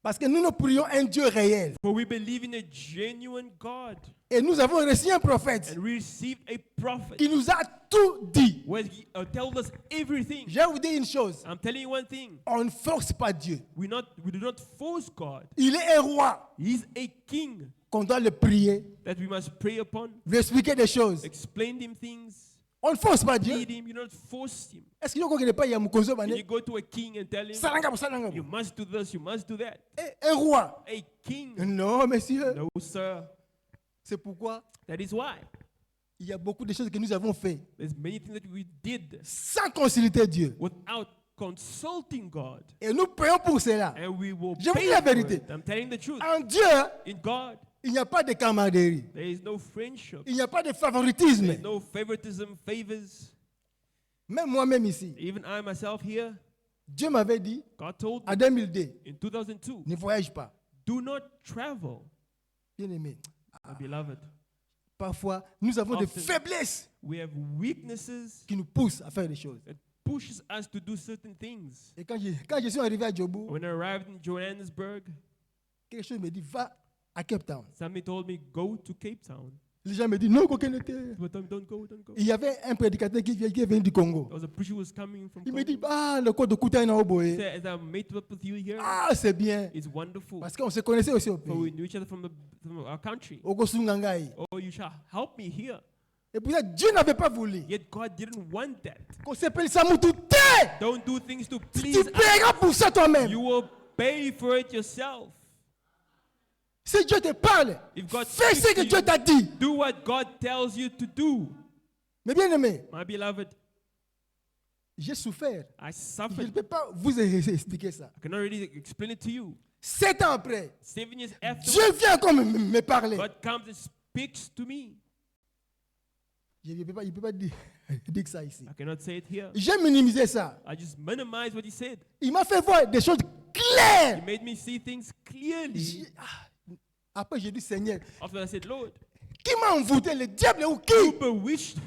Parce que nous prions un Dieu réel. For we believe in a genuine God. Et nous avons reçu un prophète And we received a prophet qui nous a tout dit. where he told us everything. Je vais vous dire une chose. I'm telling you one thing. On ne force pas Dieu. We do not force God. Il est un roi He's a king qu'on doit le prier, that we must pray upon, lui expliquer des choses. explain him things, On ne force pas Dieu. lead him. You don't force him. Est-ce qu'il y a quelqu'un pas, il y a Mukonzo And Bane? you go to a king and tell him, Salanga, salanga. you must do this, you must do that. Un roi. A king. Non, monsieur. No, sir. C'est pourquoi That is why. il y a beaucoup de choses que nous avons fait There's many things that we did sans consulter Dieu. without consulting God. Et nous payons pour cela. And we will Je vous pay dis la for vérité. it. I'm telling the truth. En Dieu, In God, il n'y a pas de camaraderie. there is no friendship. Il n'y a pas de There favoritisme. is no favoritism, favors. Même moi-même ici, Even I myself here, Dieu m'avait dit God told en me 2002, in 2002, ne voyage pas. do not travel, Bien aimé. my beloved. Parfois, nous avons des Often. faiblesses We have weaknesses qui nous poussent à faire des choses. that pushes us to do certain things. Et quand je suis arrivé à Djobourg, When I arrived in Johannesburg, quelque chose me dit, va à Cape Town. somebody told me, go to Cape Town. Les gens me disent, non, coquin était. But don't go, don't go. Il y avait un prédicateur qui est venu du Congo. There was a preacher who was coming from Il me dit, Congo. ah, le code de Koutaï n'a He Oboé. said, as I met up with you here, Ah, c'est bien. it's wonderful. Parce qu'on se connaissait aussi au For we pays. knew each other from our country. Au Gosungangaï. Oh, you shall help me here. Et puis là, Dieu n'avait pas voulu. Yet God didn't want that. Qu'on s'appelle Samoutou. Don't do things to Tu please us. paieras pour ça toi-même. You will pay for it yourself. Si Dieu te parle, If God fais ce speaks que to Dieu you, t'a dit. do what God tells you to do. Mais bien aimé, My beloved, j'ai souffert. I Je ne suffered. peux pas vous expliquer ça. I cannot really explain it to you. 7 ans après, 7 years after, Dieu vient encore me parler. God comes and speaks to me. Il ne peut pas dire ça ici. I cannot say it here. J'ai minimisé ça. I just minimized what he said. Il m'a fait voir des choses claires. He made me see things clearly. Après, j'ai dit, Seigneur, After I said, Lord, qui m'a envoûté, le diable ou who qui? bewitched,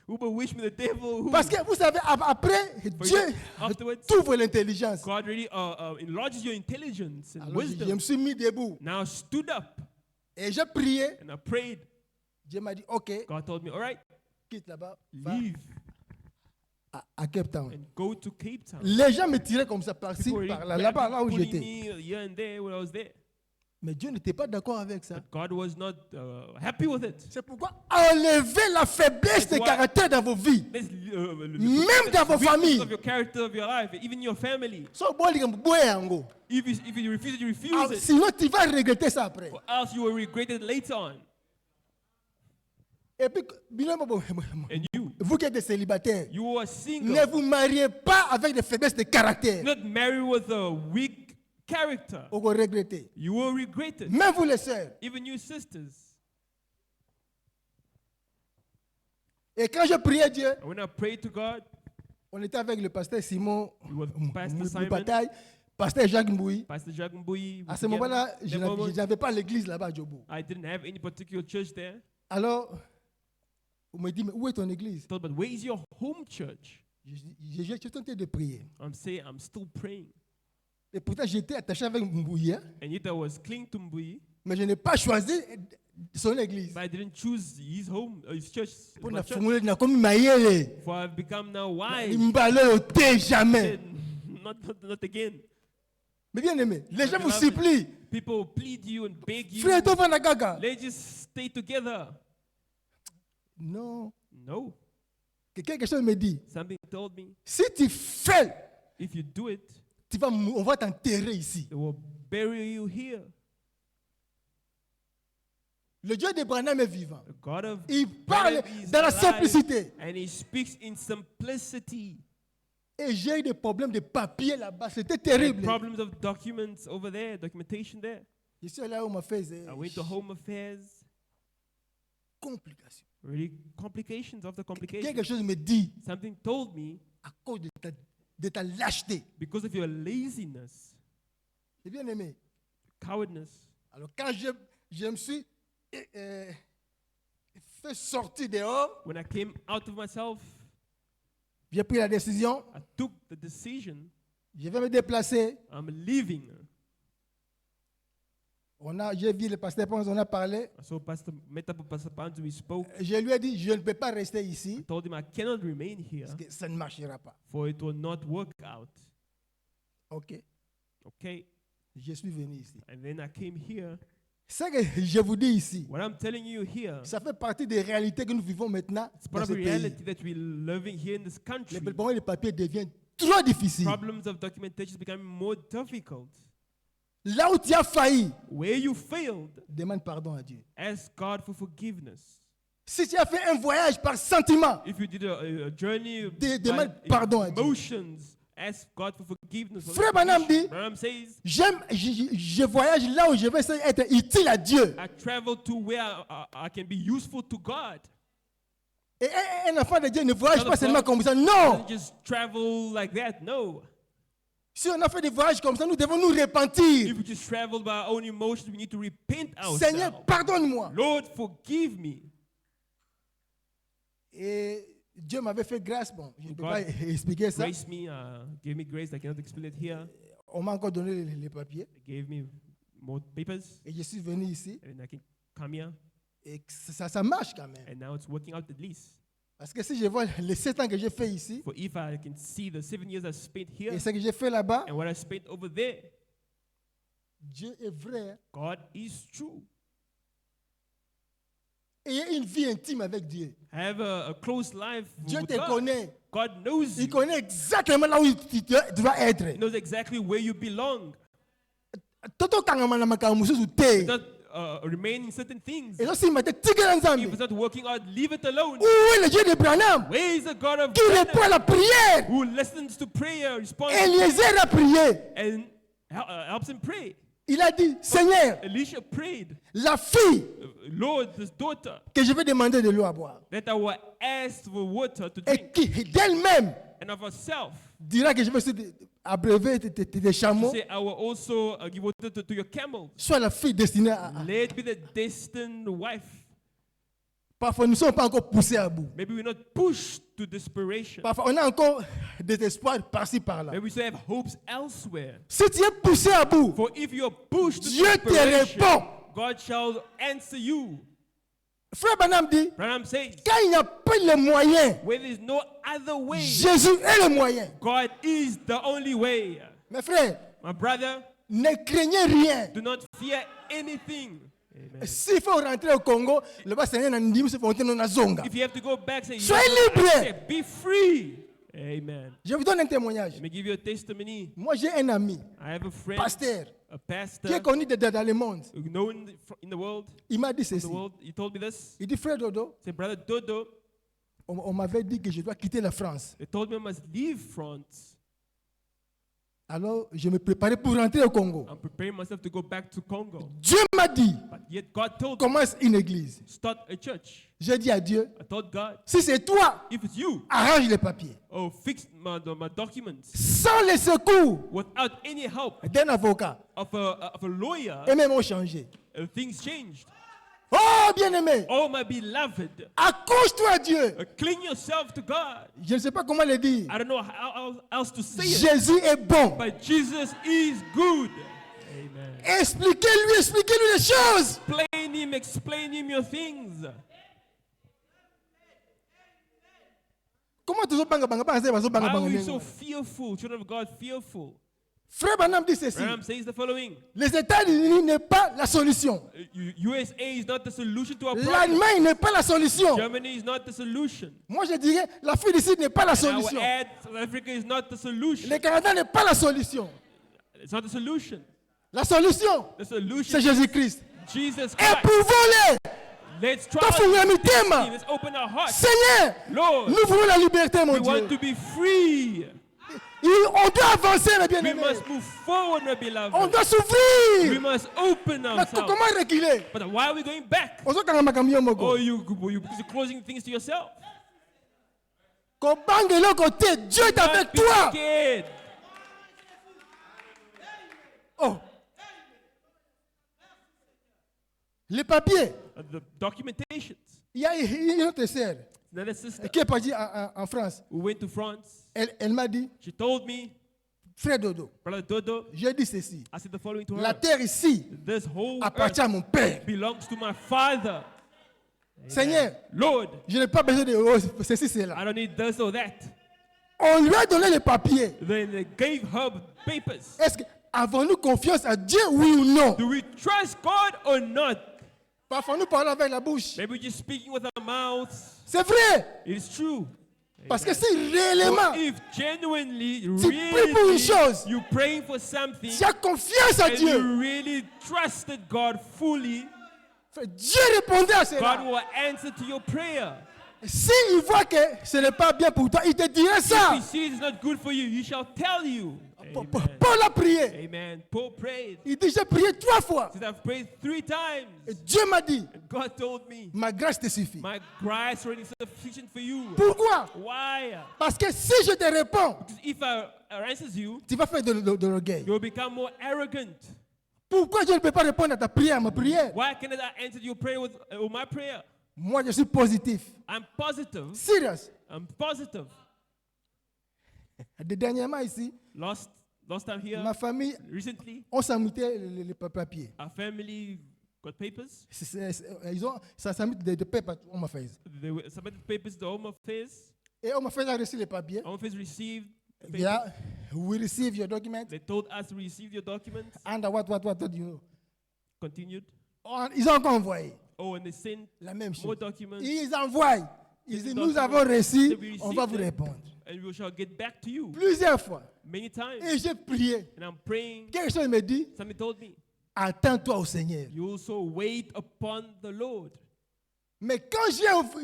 Who bewitched me? The devil. Who? Parce que vous savez, après, Dieu Afterwards, t'ouvre l'intelligence. God really enlarges your intelligence and Alors, je wisdom. me suis mis debout. Now I stood up Et j'ai prié. and I prayed. Dieu m'a dit, OK, God told me, all right, quitte là-bas, va leave à Cape Town. and go to Cape Town. Les gens me tiraient comme ça par-ci, People were par-là, là-bas, là où pulling j'étais. me here and there when I was there. Mais Dieu n'était pas d'accord avec ça. But God was not happy with it. C'est pourquoi enlevez la faiblesse de That's why- caractère dans vos vies. Même dans vos familles. Of your character of your life, even your family. So, bon, les gars, boy, yango. If you refuse it, you refuse Ah, it. sinon, tu vas regretter ça après. Or else you will regret it later on. Et puis, And vous qui êtes des célibataires, you are single. ne vous mariez pas avec des faiblesses de caractère. Not marry with a weak character. Vous allez regretter. You will regret it. Même vous les sœurs. Even you sisters. Et quand je priais Dieu, And when I prayed to God, on était avec le pasteur Simon with Pastor Simon, Bataille, pasteur Jacques Mbouy. Pastor Jacques Mbouy. À ce moment-là, je That moment, n'avais pas l'église là-bas à Djobo. I didn't have any particular church there. Alors, on me dit, mais où est ton église? I thought, but where is your home church? J'ai tenté de prier. I'm saying I'm still praying. Et pourtant, j'étais attaché avec Mbouy, hein, And yet I was clinging to Mbouy, mais je n'ai pas choisi son église. but I didn't choose his home, his church. Pour my na church. fungula na komi mayele. For I've become now wise. Mbalo ote jamais. Not again. Mais bien aimé, les gens vous Beloved, supplient. People plead you and beg you. Frère, toi, na gaga. Let's just stay together. Non. No. Que quelque chose me dit, Something told me, si tu fais, if you do it, on va t'enterrer ici. they will bury you here. Le Dieu d'Abraham est vivant. The God of Il parle Abraham is dans la alive, simplicité. and he speaks in simplicity. Et j'ai eu des problèmes de papier là-bas. C'était I had terrible. problems of documents over there, documentation there. Je suis là où on m'a fait I went to Home Affairs. complication. Really complications after complications. Quelque chose me dit, Something told me, à cause de ta lâcheté. because of your laziness, C'est bien aimé. cowardness, Alors quand je me suis fait sortir dehors, when I came out of myself, j'ai pris la décision, I took the decision, je vais me déplacer. I'm leaving. J'ai vu le pasteur Pons, on a parlé. So Pastor met up with Pastor Pantu, we spoke. Je lui ai dit, je ne peux pas rester ici I told him I cannot remain here, parce que ça ne marchera pas. for it will not work out. Ok, Okay? je suis venu ici. And then I came here. Ce que je vous dis ici, What I'm telling you here, ça fait partie des réalités que nous vivons maintenant it's part dans of ce the pays. reality that we're living here in this country. Les problèmes de papier deviennent trop difficiles. Problems of documentation is becoming more difficult. Là où tu as failli, Where you failed, demande pardon à Dieu. ask God for forgiveness. Si tu as fait un voyage par sentiment, If you did a journey demande by pardon à Dieu. emotions, ask God for forgiveness. for Frère this Branham situation. dit, Branham says, je voyage là où je vais être utile à Dieu. I travel to where I can be useful to God. Et un enfant de Dieu ne voyage Son pas of seulement God comme ça. Non. doesn't just travel like that. No. Si on a fait des voyages comme ça, nous devons nous repentir. If we just travel by our own emotions, we need to repent Seigneur, ourselves. pardonne-moi. Lord, forgive me. Et Dieu m'avait fait grâce. Bon, je ne peux God pas expliquer ça. Grace me, gave me grace. I cannot explain it here. On m'a encore donné les papiers. They gave me more papers, Et je suis venu ici. and I can come here. Et ça marche quand même. And now it's working out at least. Parce que si je vois les 7 ans que j'ai fait ici, For if I can see the 7 years I spent here et ce que j'ai fait là-bas, and what I spent over there, Dieu est vrai. God is true. Ayez une vie intime avec Dieu. Have a close life Dieu with te God. connaît. God knows Il you. connaît exactement là où tu dois être. He knows exactly where you belong. Toto kangama na makambo mosusu te. Not remain in certain things. Et là, s'il m'a dit, tigre If ensemble. it's not working out, leave it alone. Où est le Dieu de Branham Where is the God of qui répond à Branham la prière? who listens to prayer, responds to Eliezer a prié. and helps him pray? Il a dit, Seigneur, Elisha prayed, la fille Lord, this daughter, que je vais demander de l'eau à boire, that I will ask for water to et drink, qui d'elle-même and of herself, dira que je vais aussi abreuver des chameaux, say, I will also give water to your camels. soit la fille destinée à Let be the destined wife. Parfois, nous ne sommes pas encore poussés à bout. Maybe we're not pushed to desperation. Parfois, on a encore des espoirs par-ci, par-là. Maybe we still have hopes elsewhere. Si tu es poussé à bout, For if you're pushed to Dieu te desperation, répond. God shall answer you. Frère Branham dit, Branham says, quand il n'y a pas le moyen, where there is no other way, Jésus est le moyen. God is the only way. Mes frères, My brother, ne craignez rien. do not fear anything. Amen. S'il faut rentrer au Congo, le bas Seigneur n'a dit, c'est fontaine na zonga. If you have to go back, say, Soyez "Yes, libre." I say, be free. Amen. Je vous donne un témoignage. Let me give you a testimony. Moi, j'ai un ami, I have a friend, pasteur, a qui pastor, est connu dans le monde. known in the world. Il m'a dit The ceci. world. He told me this. Il dit, frère Dodo, Say, brother Dodo, on m'avait dit que je dois quitter la France. they told me I must leave France. Alors, je me préparais pour rentrer au Congo. I'm preparing myself to go back to Congo. Dieu m'a dit, But yet God told me, commence une église. start a church. J'ai dit à Dieu, I told God, si c'est toi, if it's you, arrange les papiers. oh, fix my documents. Sans le secours Without any help d'un avocat. of a lawyer, Et même ont changé. things changed. Oh, bien-aimé, Oh, my beloved, accroche-toi à Dieu. cling yourself to God. Je ne sais pas comment le dire. I don't know how else to say it, Jésus est bon. but Jesus is good. Amen. Expliquez-lui les choses. Explain him your things. Comment tu banga banga banga banga banga Why are we banga. so fearful, children of God, fearful? Frère Branham dit ceci. Branham says the following. Les États-Unis n'est pas la solution. USA is not the solution to our problem. L'Allemagne n'est pas la solution. Germany is not the solution. Moi je dirais l'Afrique du Sud n'est pas la And I will solution. add, South Africa is not the solution. Le Canada n'est pas la solution. It's not the solution. La solution, The solution c'est is Jésus-Christ. Jesus Christ. Éprouvons-les. Let's try. Tafungula mitema. Let's open our hearts. Seigneur, Lord, nous voulons la liberté, mon we want Dieu. to be free. On doit avancer, mes We bien-aimés. must move forward, my On beloved. doit We s'ouvrir. must open Mais ourselves. comment reculer? But why are we going back? On se kanga makambo yo Oh, moko. because you're closing things to yourself. Kobanga eloko te, Dieu est avec Don't be toi. scared. Oh. Les papiers. The documentations. Il y a une autre sœur Another sister qui est partie en France. who went to France, Elle m'a dit, she told me, frère Dodo, Brother Dodo, j'ai dit ceci. I said the following to La her. terre ici This whole appartient à earth mon Père. belongs to my Father. Seigneur, Lord, je n'ai pas besoin de ceci, cela. I don't need this or that. On lui a donné les papiers. Then they gave her papers. Est-ce que avons-nous confiance à Dieu, oui ou non? Do we trust God or not? Parfois nous parlons avec la bouche. Maybe we're just speaking with our mouths. C'est vrai. It is true. Parce que si Or réellement if genuinely, pries pour une chose, you're praying for something, tu as confiance à and Dieu, you really trusted God fully, Dieu répondait à God cela. will answer to your prayer. S'il voit que ce n'est pas bien pour toi, il te dirait If ça. he sees it's not good for you, he shall tell you. Amen. Paul a prié. Amen. Paul prayed. Il dit, j'ai prié 3 fois. He said, I've prayed 3 times. Et Dieu m'a dit, And God told me, ma grâce te suffit. my grace already sufficient for you. Pourquoi? Why? Parce que si je te réponds, Because if I answers you, tu vas faire de l'orgueil. you'll become more arrogant. Pourquoi je ne peux pas répondre à ta prière, à ma prière? Why cannot I answer your prayer with my prayer? Moi, je suis positif. I'm positive. Serious. I'm positive. Dernièrement ici, Last time here, ma famille, recently, on s'amitait les papiers. our family got papers. Ça s'amit de papiers on m'a fait. They submitted papers to the Home Affairs. Et on m'a fait reçu les papiers. Home Affairs received papers. Yeah, we receive your document. They told us to receive your documents. And what you know. Continued. Ils ont encore envoyé Oh, and they sent la même more chose. documents. Ils envoient. Ils disent, nous documents. avons reçu, We on va received vous them, répondre. and we shall get back to you. Plusieurs fois. Many times. Et j'ai prié. And I'm praying. Quelque chose me dit, Somebody told me, attends-toi au Seigneur. you also wait upon the Lord. Mais quand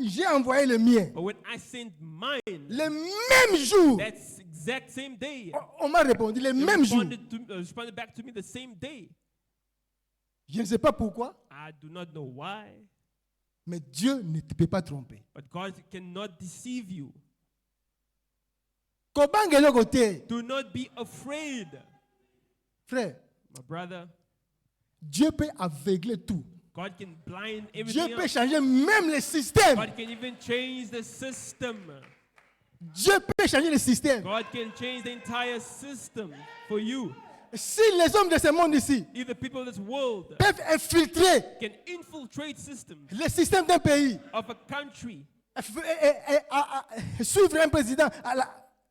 j'ai envoyé le mien, But when I sent mine, le même jour, that's exact same day. on m'a répondu, le They même jour. responded back to me the same day. Je ne sais pas pourquoi, I do not know why, mais Dieu ne te peut pas tromper. but God cannot deceive you. Kobangelo côté, Do not be afraid. frère, My brother, Dieu peut aveugler tout. God can blind Dieu everything peut else. changer même les systèmes. God can even change the system. Dieu peut changer les systèmes. God can change the entire system for you. Si les hommes de ce monde ici If the people of this world peuvent infiltrer can infiltrate systems les systèmes d'un pays, of a country suivre un président,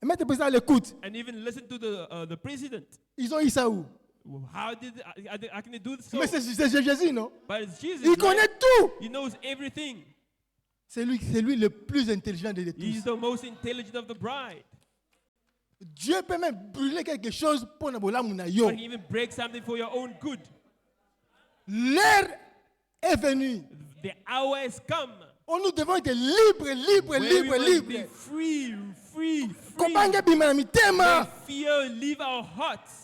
mettre le président à l'écoute, and even listen to the president, ils ont eu ça où? how can they do this? Mais c'est Jésus, non? But it's Jesus. Il Right? connaît tout. He knows everything. C'est lui le plus intelligent de He's tous. the most intelligent of the bride. Dieu peut même brûler quelque chose pour na yo. But he even break something for your own good. L'heure est venue. The hour has come. Oh, nous devons être libres. Where we must be free. Kobange bima na mitema. May fear leave our hearts.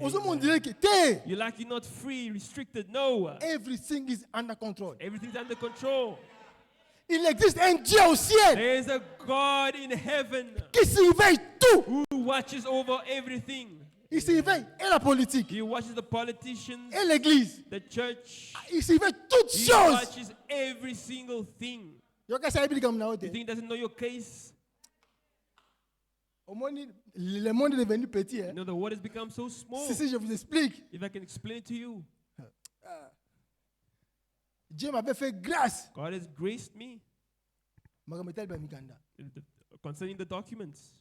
Ozomo dirait que te, You're like you're not free, restricted. No. everything is under control. Everything's under control. Il existe un Dieu au ciel There is a God in heaven qui surveille tout. who watches over everything. Il surveille et la politique, He watches the politicians, et l'église. the church. Il surveille toutes He choses. watches every single thing. Yo ka sa Bible comme na You hote. think he doesn't know your case? Au monde, le monde est devenu petit. You know, the world has become so small. Si je vous explique, If I can explain it to you, Dieu m'avait fait grâce. God has graced me Magametel ba mikanda. concerning the documents.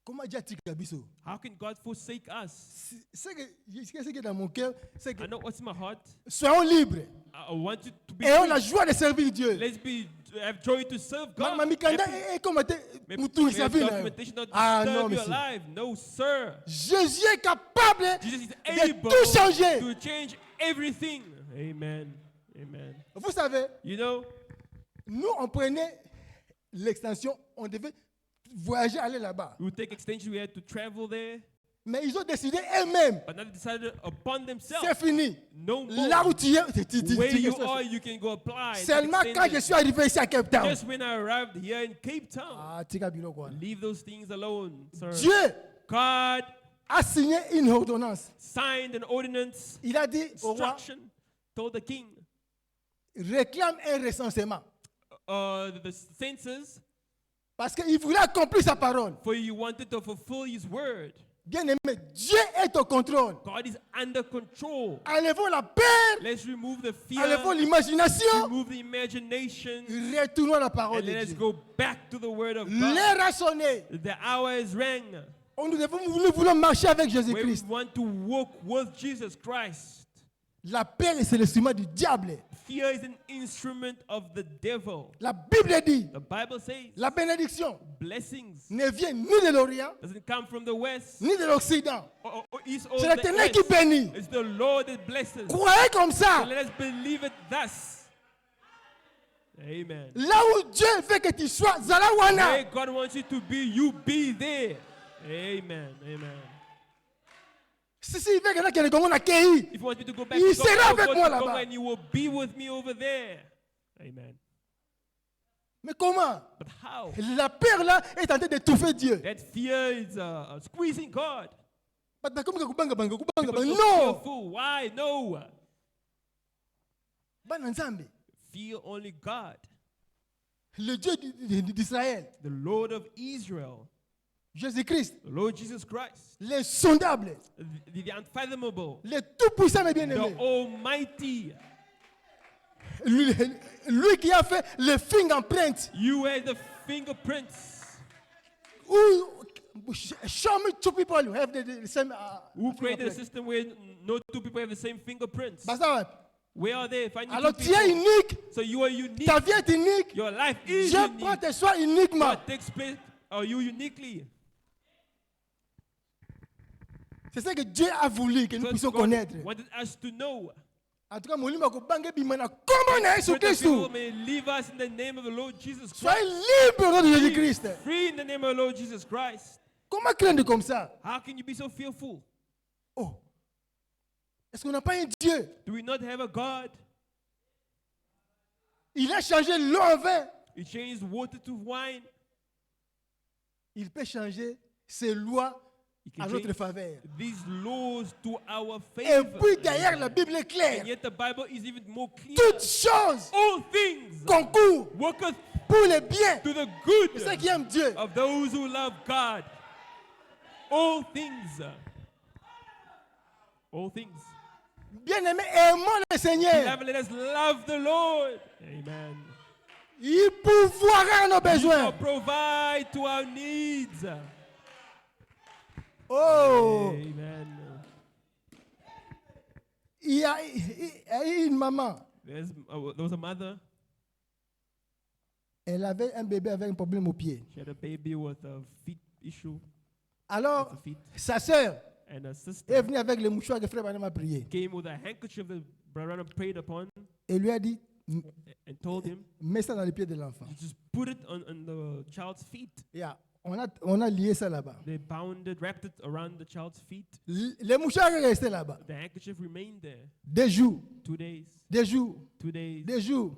Comment Dieu tika biso? How can God forsake us? Ce que dans mon cœur, c'est que I know what's in my heart. soyons libres I want you to be et on free. a joie de servir Dieu. Have joy to serve God. Ma mikanda Happy. est comme May mutu sa vie. documentation not Ah disturb non, your monsieur. life. No, sir. Jésus est capable Jesus is de able tout changer. to change everything. Amen. Amen. Vous savez, You know, nous on prenait l'extension, on devait voyager, aller là-bas. we would take extension, we had to travel there, Mais ils ont décidé eux-mêmes, but now they decided upon c'est themselves. fini. No more. Là où tu es, Where you are, you can go apply. take seulement quand je extension. suis arrivé ici à Cape Town. Just when I arrived here in Cape Town, Ah, tika bilo quoi. leave those things alone, sir. Dieu God a signé une ordonnance. signed an ordinance, Il a dit au roi, instruction, told the king, réclame un recensement. the census, Parce qu'il voulait accomplir sa parole. for you wanted to fulfill his word. Bien aimé, Dieu est au contrôle. God is under control. Enlevons la peur, Let's remove the fear, enlevons l'imagination, remove the imagination, retournons à la parole and de then let's Dieu. go back to the word of God. L'heure a sonné. The hour is rang. Nous voulons marcher avec Where we Jésus-Christ. want to walk with Jesus Christ. La peur, c'est l'instrument du diable. Fear is an instrument of the devil. La Bible dit, The Bible says la bénédiction blessings ne vient ni de l'Orient, doesn't come from the west ni de l'Occident. or east or C'est the l'Éternel qui west. bénit. It's the Lord that blesses. Croyez comme So ça. let us believe it thus. Amen. Là où Dieu veut que tu sois, Zalawana. Where God wants you to be, you be there. Amen. Amen. Si il veut que le Congo n'accueille, If you want me to go back Il to Congo, sera I'll avec go moi to là-bas. Congo and you will be with me over there. Amen. mais comment? But how? La peur là est en train d'étouffer Dieu. That fear is squeezing God. People so Non! fearful. Why? No. Bana Nzambe, Fear only God, le Dieu d'Israël, the Lord of Israel, Jésus-Christ, the Lord Jesus Christ, l'insondable, the unfathomable, le tout-puissant et the bien-aimé. Almighty. Lui qui a fait le fingerprint. You are the fingerprints. Show me two people who have the same. Who created a fingerprint. system where no two people have the same fingerprints? Basta, Where are they? Find alors two tu es people. unique, So you are unique. ta vie est unique. Your life is Dieu unique. prend tes soins uniquement. What takes place you uniquely. C'est ce que Dieu a voulu que nous So puissions God connaître. wanted us to know. En tout cas, mon livre Kobange Bimana, comment on So Jésus that people Christ? may leave us in the name of the Lord Jesus Soyez Christ. libre au nom de Jésus Christ. Free in the name of the Lord Jesus Christ. Comment craindre comme ça? How can you be so fearful? Oh, est-ce qu'on n'a pas un Dieu? Do we not have a God? Il a changé l'eau en vin. He changed water to wine. Il peut changer ses lois He can à change notre faveur. these laws to our Et favor. puis derrière, la Bible est claire. And yet the Bible is even more clear. Toutes choses All things concourent worketh pour le bien to the de good ceux qui aiment Dieu. of those who love God. All things. All things. Bien-aimés, aimons le Seigneur. Beloved, let us love the Lord. Amen. Il pourvoira nos He shall besoins. provide to our needs. Oh, Amen. il y a une maman. There was a mother. Elle avait un bébé avec un problème au pied. She had a baby with a feet issue. Alors, With the feet. sa sœur And a est sister venue avec le mouchoir que Frère Branham a prié. came with a handkerchief that Brother prayed upon Et lui a dit, and told him, mets ça dans les pieds de l'enfant. you just put it on the child's feet. Yeah. On a lié ça là-bas. They bound it, wrapped it around the child's feet. Le mouchoir est resté là-bas. The handkerchief remained there. Des jours, 2 days, des jours, 2 days, des jours.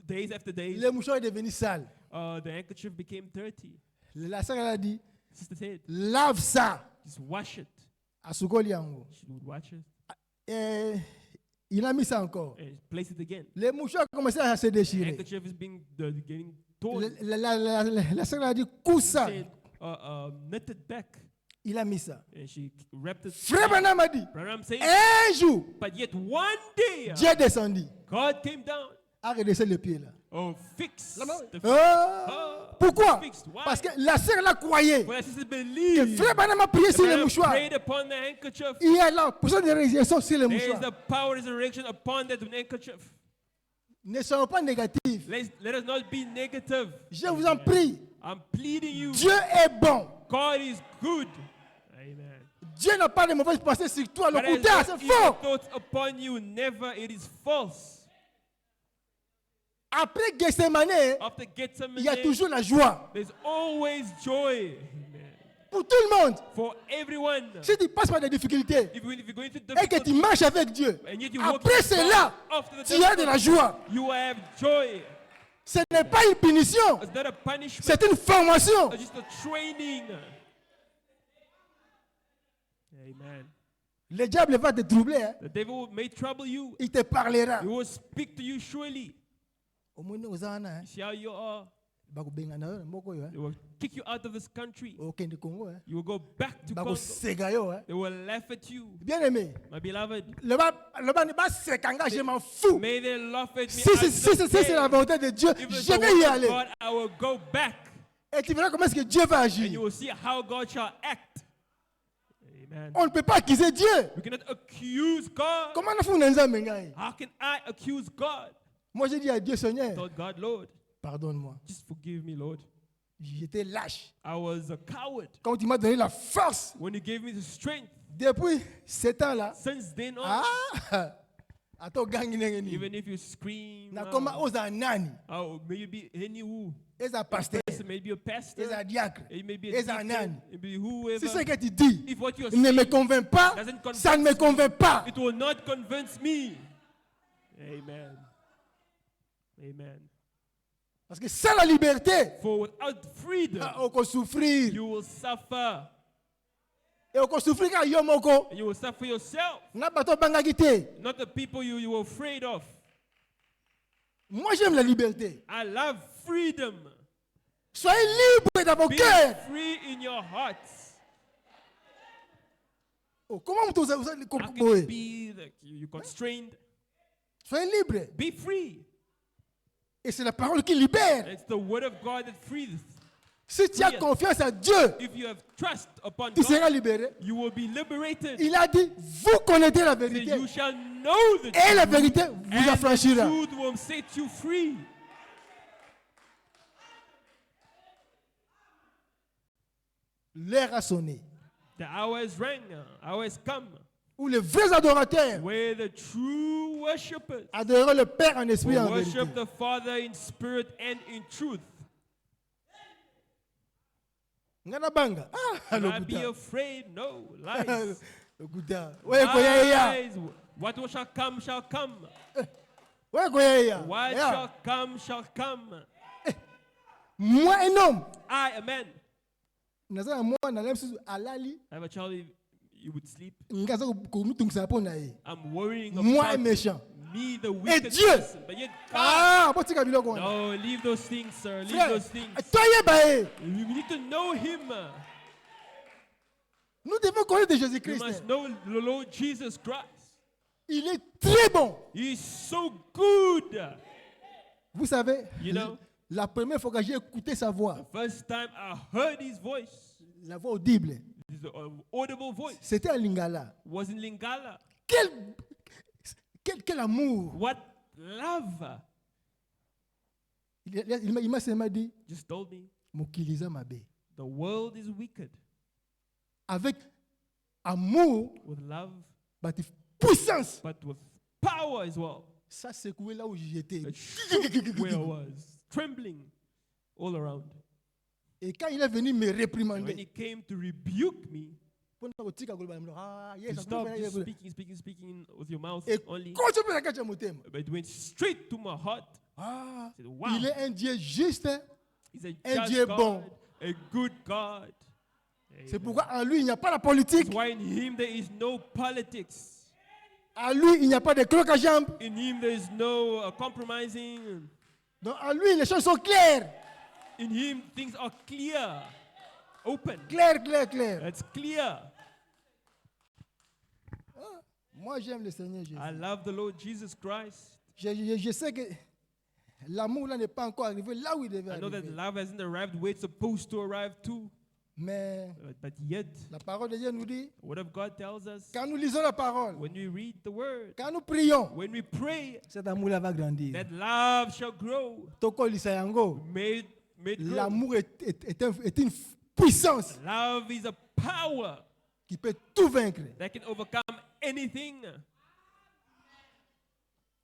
days after days. Le mouchoir est devenu sale. The handkerchief became dirty. La sœur elle a dit, Sister said, lave ça. just wash it. À Sukoli Yango. She would wash it Et il a mis ça encore. and place it again. Le mouchoir commençait à se The déchirer. handkerchief is getting torn. La sœur a dit, couds She ça. said, knit it back. Il a mis ça. And she wrapped it. Frère Branham a dit, Branham said, un jour, but yet one day, Dieu descendit. God came down. A redressé le pied là. Oh, fix the feet. Pourquoi? Fixed. Why? Parce que la sœur la croyait. For that sister Que believed. Frère Branham a prié sur le Branham mouchoir. prayed upon the handkerchief. Il y a là, pour ça, de résurrection sur le There is mouchoir. the power of resurrection upon that handkerchief. Ne soyons pas négatifs. Let us not be negative. Je vous en prie. I'm pleading you. Dieu est bon. God is good. Amen. Dieu n'a pas de mauvaises pensées sur toi. Le But has contraire, no c'est evil faux. thoughts upon you. Never. It is false. Après Gethsemane, After il y a Gethsemane, toujours la joie. there's always joy. Amen. Pour tout le monde. For everyone. Si tu passes par des difficultés If you're going through et que tu difficulty, marches avec Dieu, and yet you walk après with God, cela, after the tu as de la difficulty, joie. you will have joy. Ce n'est pas une punition, It's not a punishment. c'est une formation. It's just a training. Amen. Le diable va te troubler. Hein. The devil may trouble you. Il te parlera. He will speak to you surely. Au moins, nous avons un. See how you are. They will kick you out of this country. Aucun de Congo. Hein. You will go back to Bako Congo. segayo. Hein. They will laugh at you. Bien aimé. My beloved, Le bas ne pas sekanga, je m'en fous. may they laugh at me. Si I c'est la don't care. volonté de Dieu, If it's je the vais y will of aller. God, I will go back. Et tu verras comment est-ce que Dieu va And agir. you will see how God shall act. Amen. On ne peut pas accuser Dieu. We cannot accuse God. Comment on a fait un examen, gars? How can I accuse God? Moi, j'ai dit à Dieu, I Seigneur, told God, Lord, pardonne-moi. just forgive me, Lord. J'étais lâche. I was a coward. Quand tu m'as donné la force, When you gave me the strength, depuis ce temps-là, since then on, attends, gang, even if you scream, na koma oza nani, may you be any who, eza pasteur, maybe a pastor, eza diacre, it may be a eza deacon, nani. it may be whoever. Si ce que tu dis If what you're ne me saying convainc pas, doesn't convince ça ne me convainc pas. it will not convince me. Amen. Amen. Parce que sans la liberté, For without freedom, on peut souffrir. you will suffer. Et on peut souffrir car yo moko. And you will suffer yourself, Na bato bangaki te. not the people you were afraid of. Moi, j'aime la liberté. I love freedom. Soyez libre dans vos Be cœurs. free in your hearts. Oh, comment vous How can you be you constrained? Soyez libre. Be free. Et c'est la parole qui libère. It's the word of God that frees. Si tu as confiance à Dieu, If you have trust upon tu seras God, libéré. you will be liberated. Il a dit, vous connaîtrez la That vérité. you shall know the Et la truth, vérité vous and the affranchira. truth will set you free. L'heure a sonné. The hour is rang, hour has come, Où les vrais adorateurs where the true worshippers adoreront le Père en esprit et will en vérité. worship the Father in spirit and in truth. Ngana banga. Do Le not be kuta. afraid, no lies. Le kuta. Ouais, koya ya. Lies. What shall come shall come. Ouais, koya ya. What Ya. shall come shall come. Moi, un homme, I, a man, naza moi na lem su alali I have a child, you would sleep. ngaza ko mutungisa pona ye. I'm worrying Moi about méchant. me, the wicked Dieu. person. But yet God. Ah, botika biloko wana. No, leave those things, sir. Leave Frère, those things. toyeba ye. We need to know Him. Nous devons connaître We Jésus-Christ. must know the Lord Jesus Christ. Il est très bon. He is so good. Vous savez, You know, la première fois que j'ai écouté sa voix, first time I heard His voice, la voix audible, His audible voice, c'était en lingala. was in Lingala. Quel amour. What love! Il m'a seulement dit, Just told me Mokiliza mabe. the world is wicked. Avec amour, With love, but puissance. but with power as well. Ça secouait là où j'étais. It shook where I was, trembling all around. Et quand il est venu me And when réprimander, He came to rebuke me, pour ne pas to stop just speaking with your mouth et only, quand tu peux la cacher mon thème. but it went straight to my heart. Ah, I said, wow, il est un Dieu juste. He's a un just Dieu God, bon. a good God. C'est pourquoi en lui, il n'y a pas la politique. That's why in Him there is no politics. En lui, il n'y a pas de crocs à jambes. In Him there is no compromising. Donc en lui, les choses sont claires. In Him things are clear, open. Claires, claires, claires. It's clear. Moi, j'aime le Seigneur Jésus. I love the Lord Jesus Christ. Je sais que l'amour là n'est pas encore arrivé là où il devait I know that arriver. love hasn't arrived where it's supposed to arrive to. Mais But yet, la parole de Dieu nous dit, the Word of God tells us, quand nous lisons la parole, when we read the Word, quand nous prions, when we pray, cet amour là va grandir. that love shall grow. Toko lisayango, May it grow. l'amour est une puissance Love is a power qui peut tout vaincre. that can overcome anything.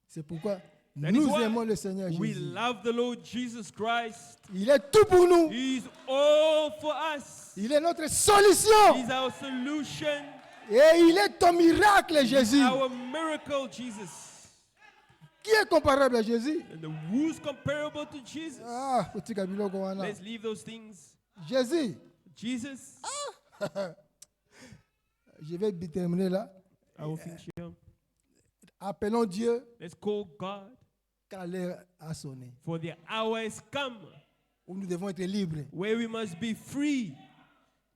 C'est pourquoi That is nous why aimons le Seigneur we Jésus. love the Lord Jesus Christ. Il est tout pour nous. He's all for us. Il est notre solution. He's our solution, Et il est ton miracle, Jésus. our miracle, Jesus. Qui est comparable à Jésus? And who's comparable to Jesus? Ah, petit kabiloko wana. Let's leave those things. Jésus. Jesus, Je vais terminer là. I will finish here. Appelons Dieu Let's call God, quand l'heure a sonné. for the hour has come Où nous devons être libres. where we must be free.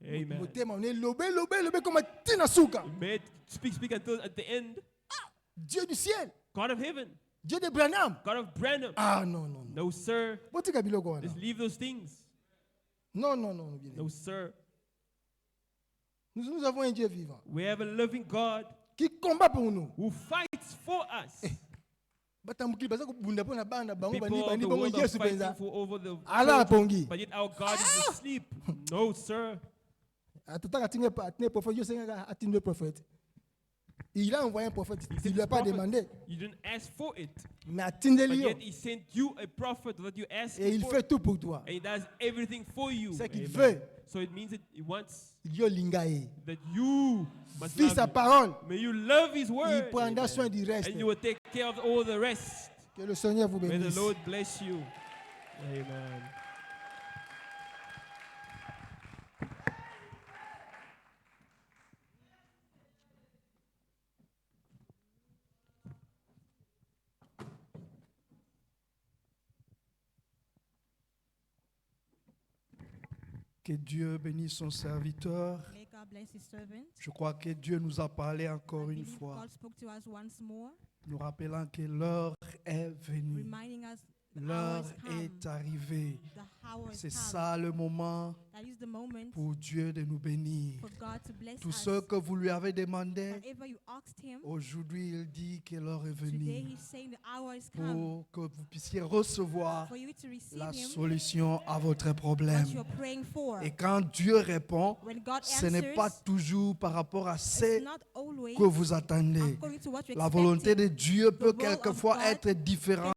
Amen. Motema, on est lobé, lobé, lobé comme un tinasuka. May it speak until at the end. Dieu du ciel. God of heaven, Dieu de Branham. God of Branham. Ah non, non, non. No, sir. Petit kabiloko wana. Let's leave those things. Non, non, non. bien. No, sir. Nous avons un Dieu vivant We have a living God qui combat pour nous. who fights for us. Batambukili baza kubunda pona bana bango People bani of bani the bango world are Yesu fighting penza. for over the Ala children, pongi. but yet our God is asleep. No, sir. Atutaka tinge prophète, Dieu Seigneur a atteint le prophète. Il a envoyé un prophète. He Il sent ne lui a his pas prophet. demandé. You didn't ask for it, Mais atteint but lui. yet He sent you a prophet that you asked Et il for, fait tout pour toi. and He does everything for you. C'est qu'il Amen. veut. So it means that He wants Dieu lingaye. that you must Vis love sa Him. parole. May you love His Il word, prendra amen. soin du reste. And you will take care of all the rest. Que le Seigneur vous May the bénisse. Lord bless you. Amen. Que Dieu bénisse son serviteur. May God bless his servant. Je crois que Dieu nous a parlé encore I une believe fois, God spoke to us once more, nous rappelant que l'heure est venue. reminding us the hour L'heure has come. est arrivée. The hour has C'est come. ça le moment That is the moment pour Dieu de nous bénir. for God to bless Tout us. ce que vous lui avez demandé, Whatever you asked him, aujourd'hui il dit que l'heure est today venue he's saying the hour has come pour que vous puissiez recevoir for you to receive la him solution à votre what problème. you're praying for. Et quand Dieu répond, When God ce n'est pas answers, toujours par rapport à ce it's not always que vous attendez. according to what you're La volonté de expecting. Dieu peut The will of quelquefois God être différente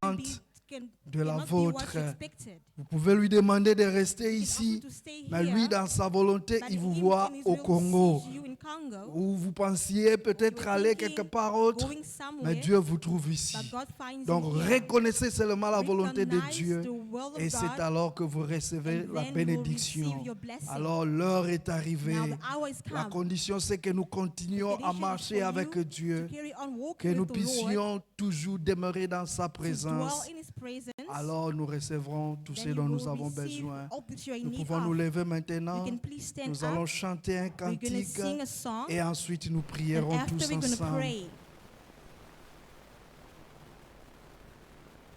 de la cannot be what vôtre. you expected. Vous pouvez lui demander de rester You ask him ici, to stay mais here, lui, dans sa volonté, but il vous in voit his au will Congo. sees you in Congo, où vous pensiez peut-être aller quelque part autre, going mais somewhere, Dieu vous trouve ici. but God finds Donc you here. reconnaissez seulement la volonté de Recognize Dieu the will of et c'est God, alors que vous recevez and la then you will bénédiction. receive your blessing. Alors l'heure est arrivée. Now the hour is La come. condition c'est que nous The continuions à condition is marcher for avec you Dieu, to carry on que walking nous with the Lord, puissions toujours demeurer dans sa to dwell présence. in His presence. Alors nous recevrons tout ce Then you dont nous will avons receive besoin. all that you are in Nous need pouvons nous of. lever You maintenant. can please stand Nous allons up. chanter un We're going to cantique sing a song, et ensuite nous and prierons after tous we're going to ensemble. pray.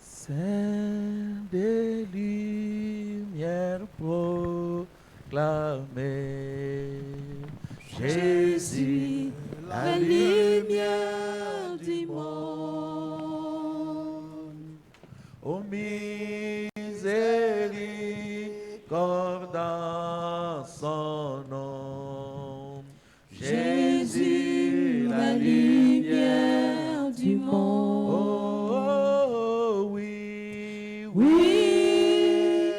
C'est des lumières proclamées. Jésus, la lumière du monde. Ô miséricorde en son nom. Jésus, la lumière du monde. Oh, oui, oui,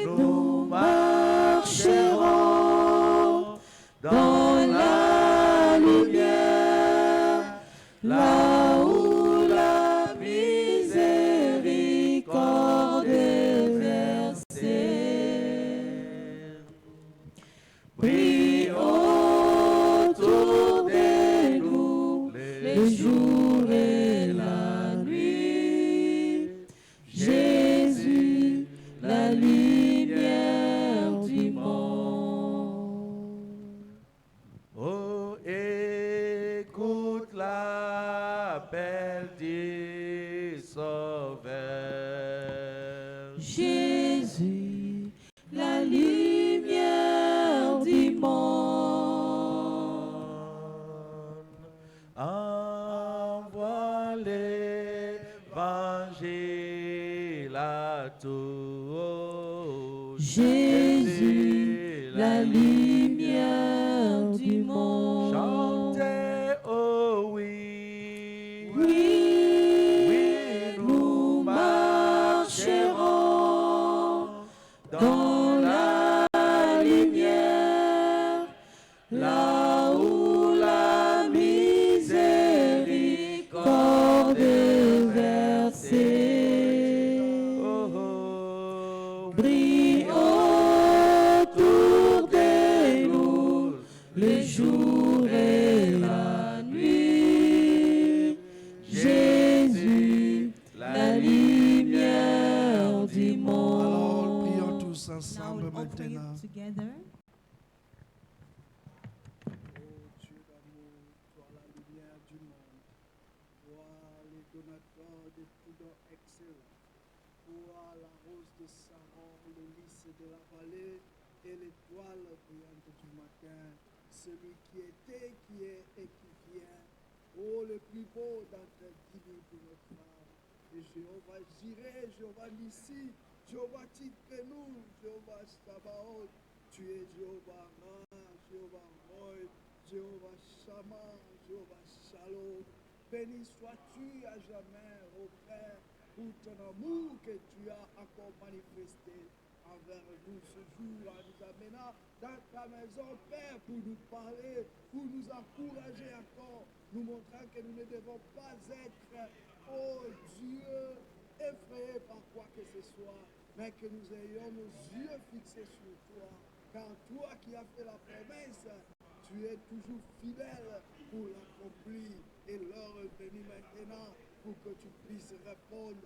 nous marcherons dans la lumière, là où la miséricorde est versée. Brille autour de nous les jours et la nuit. Jésus, la lumière du monde. Oh, écoute l'appel du Sauveur. Jésus, la lumière du monde. Envoie l'évangile à tous. Jésus, la lumière du monde. Chantez, oh oui, oui, nous marcherons dans la lumière, là où la miséricorde est versée. Oh, oh. Brille autour de nous les jours et la nuit. Jésus, la lumière du monde. Alors prions tous Now ensemble we'll all pray maintenant. together. Dieu d'amour, toi la lumière du monde, toi les donateurs de tout don excellent, toi la rose de Saron, le lys de la vallée et l'étoile brillante du matin, celui qui était, qui est et qui vient, oh le plus beau d'entre 10 000 pour notre femme. Et Jéhovah Jireh, Jéhovah Nissi, Jéhovah Tidkenu, Jéhovah Sabaoth, tu es Jéhovah Ra, Jéhovah Roy, Jéhovah Shammah, Jéhovah Shalom. Béni sois-tu à jamais, ô Père, pour ton amour que tu as encore manifesté envers nous ce jour, en nous amenant dans ta maison, Père, pour nous parler, pour nous encourager encore, nous montrant que nous ne devons pas être, oh Dieu, effrayés par quoi que ce soit, mais que nous ayons nos yeux fixés sur toi, car toi qui as fait la promesse, tu es toujours fidèle pour l'accomplir. Et l'heure est venue maintenant pour que tu puisses répondre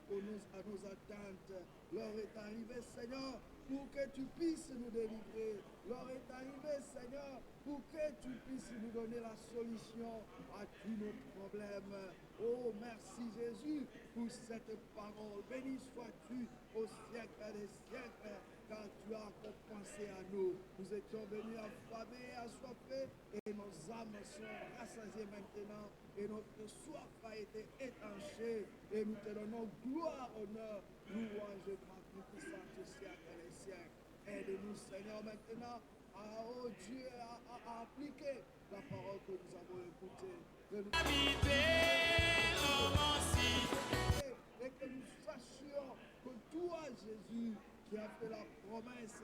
à nos attentes. L'heure est arrivée, Seigneur, pour que tu puisses nous délivrer. L'heure est arrivée, Seigneur, pour que tu puisses nous donner la solution à tous nos problèmes. Oh, merci Jésus pour cette parole. Béni sois-tu au siècle des siècles, car tu as encore pensé à nous. Nous étions venus affamés, assoiffés, et nos âmes sont rassasiées maintenant, et notre soif a été étanchée, et nous te donnons gloire, honneur, louange et magnificence au siècle des siècles. Aide-nous, Seigneur, maintenant, oh Dieu, à appliquer la parole que nous avons écoutée. Et que nous sachions que toi, Jésus, qui as fait la promesse,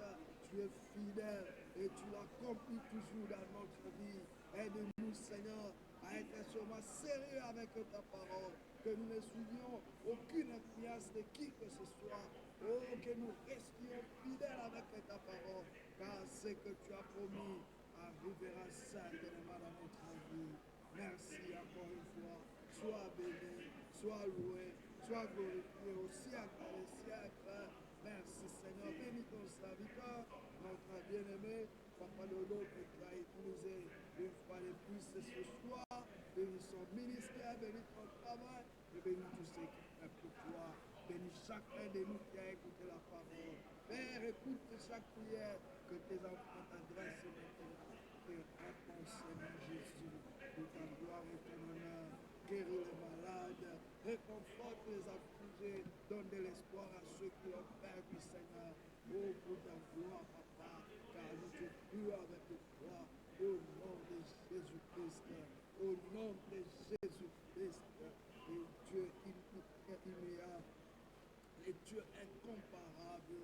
tu es fidèle et tu l'accomplis toujours dans notre vie. Aide-nous, Seigneur, à être sûrement sérieux avec ta parole, que nous ne suivions aucune influence de qui que ce soit. Oh, que nous restions fidèles avec ta parole, car ce que tu as promis arrivera certainement dans notre vie. Merci encore une fois. Sois béni, sois loué, sois glorifié au siècle des siècles. Merci Seigneur, bénis ton serviteur, notre bien-aimé, Papa Lolo, que tu as utilisé une fois de plus ce soir. Bénis son ministère, bénis ton travail et bénis tous ceux qui font pour toi. Bénis chacun de nous qui a écouté la parole. Père, écoute chaque prière que tes enfants t'adressent maintenant. Et réponds, Seigneur Jésus, pour ta gloire et ton honneur. Guéris les malades, réconforte les affligés, donne de l'espoir à ceux qui ont perdu, Seigneur. Oh, pour ta gloire, Papa, car nous te prions avec toi, au nom de Jésus-Christ, au nom de Jésus-Christ, et Dieu immuable, et Dieu incomparable,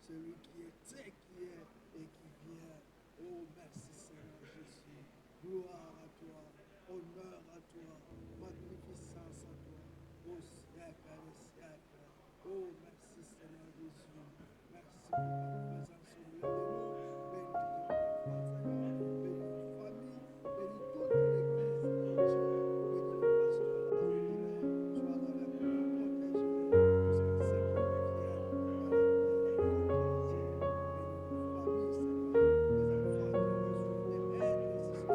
celui qui était, qui est et qui vient. Oh, merci Seigneur Jésus, gloire à toi, honneur à toi, magnificence à toi, au siècle des siècles. Oh, merci Seigneur Jésus, merci pour ta présence au milieu de nous. Bénis tes enfants, Seigneur, bénis toute famille, bénis toute l'église entière, bénis le pasteur ordinaire, sois avec nous, protège-les jusqu'à ce qu'ils reviennent à la paix et à la tranquillité. Bénis nos familles, Seigneur, les enfants qui ont reçu des aides ici ce soir,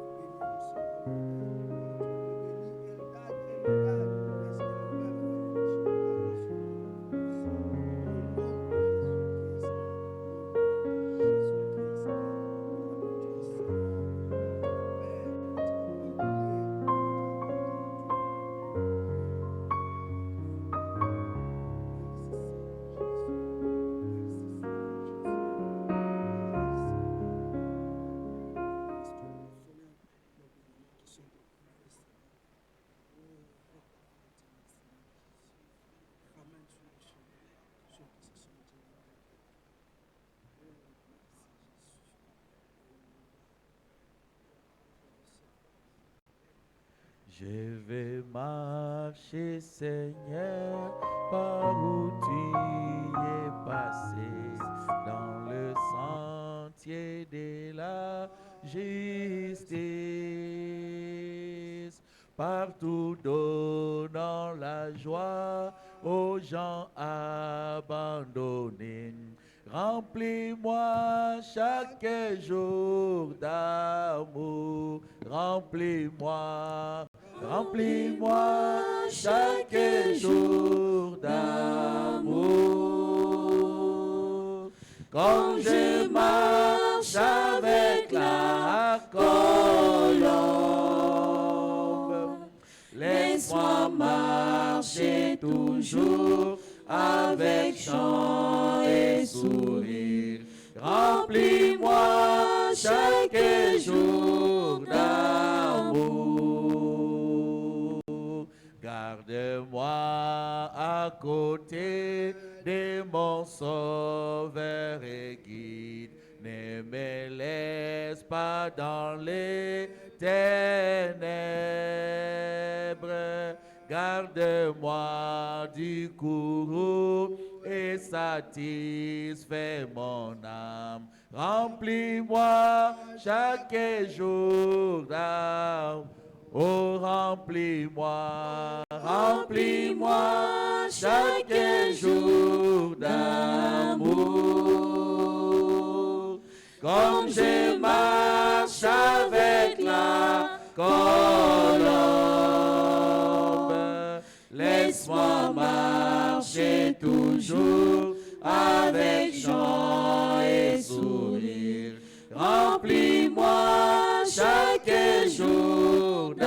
mais qui ont été empêchés d'une manière ou d'une autre. Puisses-tu les bénir, nous sommes bénis. Comme tu le bénis, Eldad et Medad, laisse que la même bénédiction parle sur nous. Au nom de Jésus-Christ, au nom de Jésus-Christ, nous avons dit Seigneur, notre Père, notre pilier, Je vais marcher, Seigneur, par où tu es passé, dans le sentier de la justice, partout donnant la joie aux gens abandonnés. Remplis-moi chaque jour d'amour, remplis-moi. Remplis-moi chaque jour d'amour. Quand je marche avec la colombe, laisse-moi marcher toujours avec chant et sourire. Remplis-moi chaque jour d'amour. Garde-moi à côté de mon sauveur et guide. Ne me laisse pas dans les ténèbres. Garde-moi du courroux et satisfais mon âme. Remplis-moi chaque jour d'amour. Oh, remplis-moi, remplis-moi chaque jour d'amour. Comme je marche avec la colombe, laisse-moi marcher toujours avec chant et sourire. Remplis-moi chaque jour d'amour.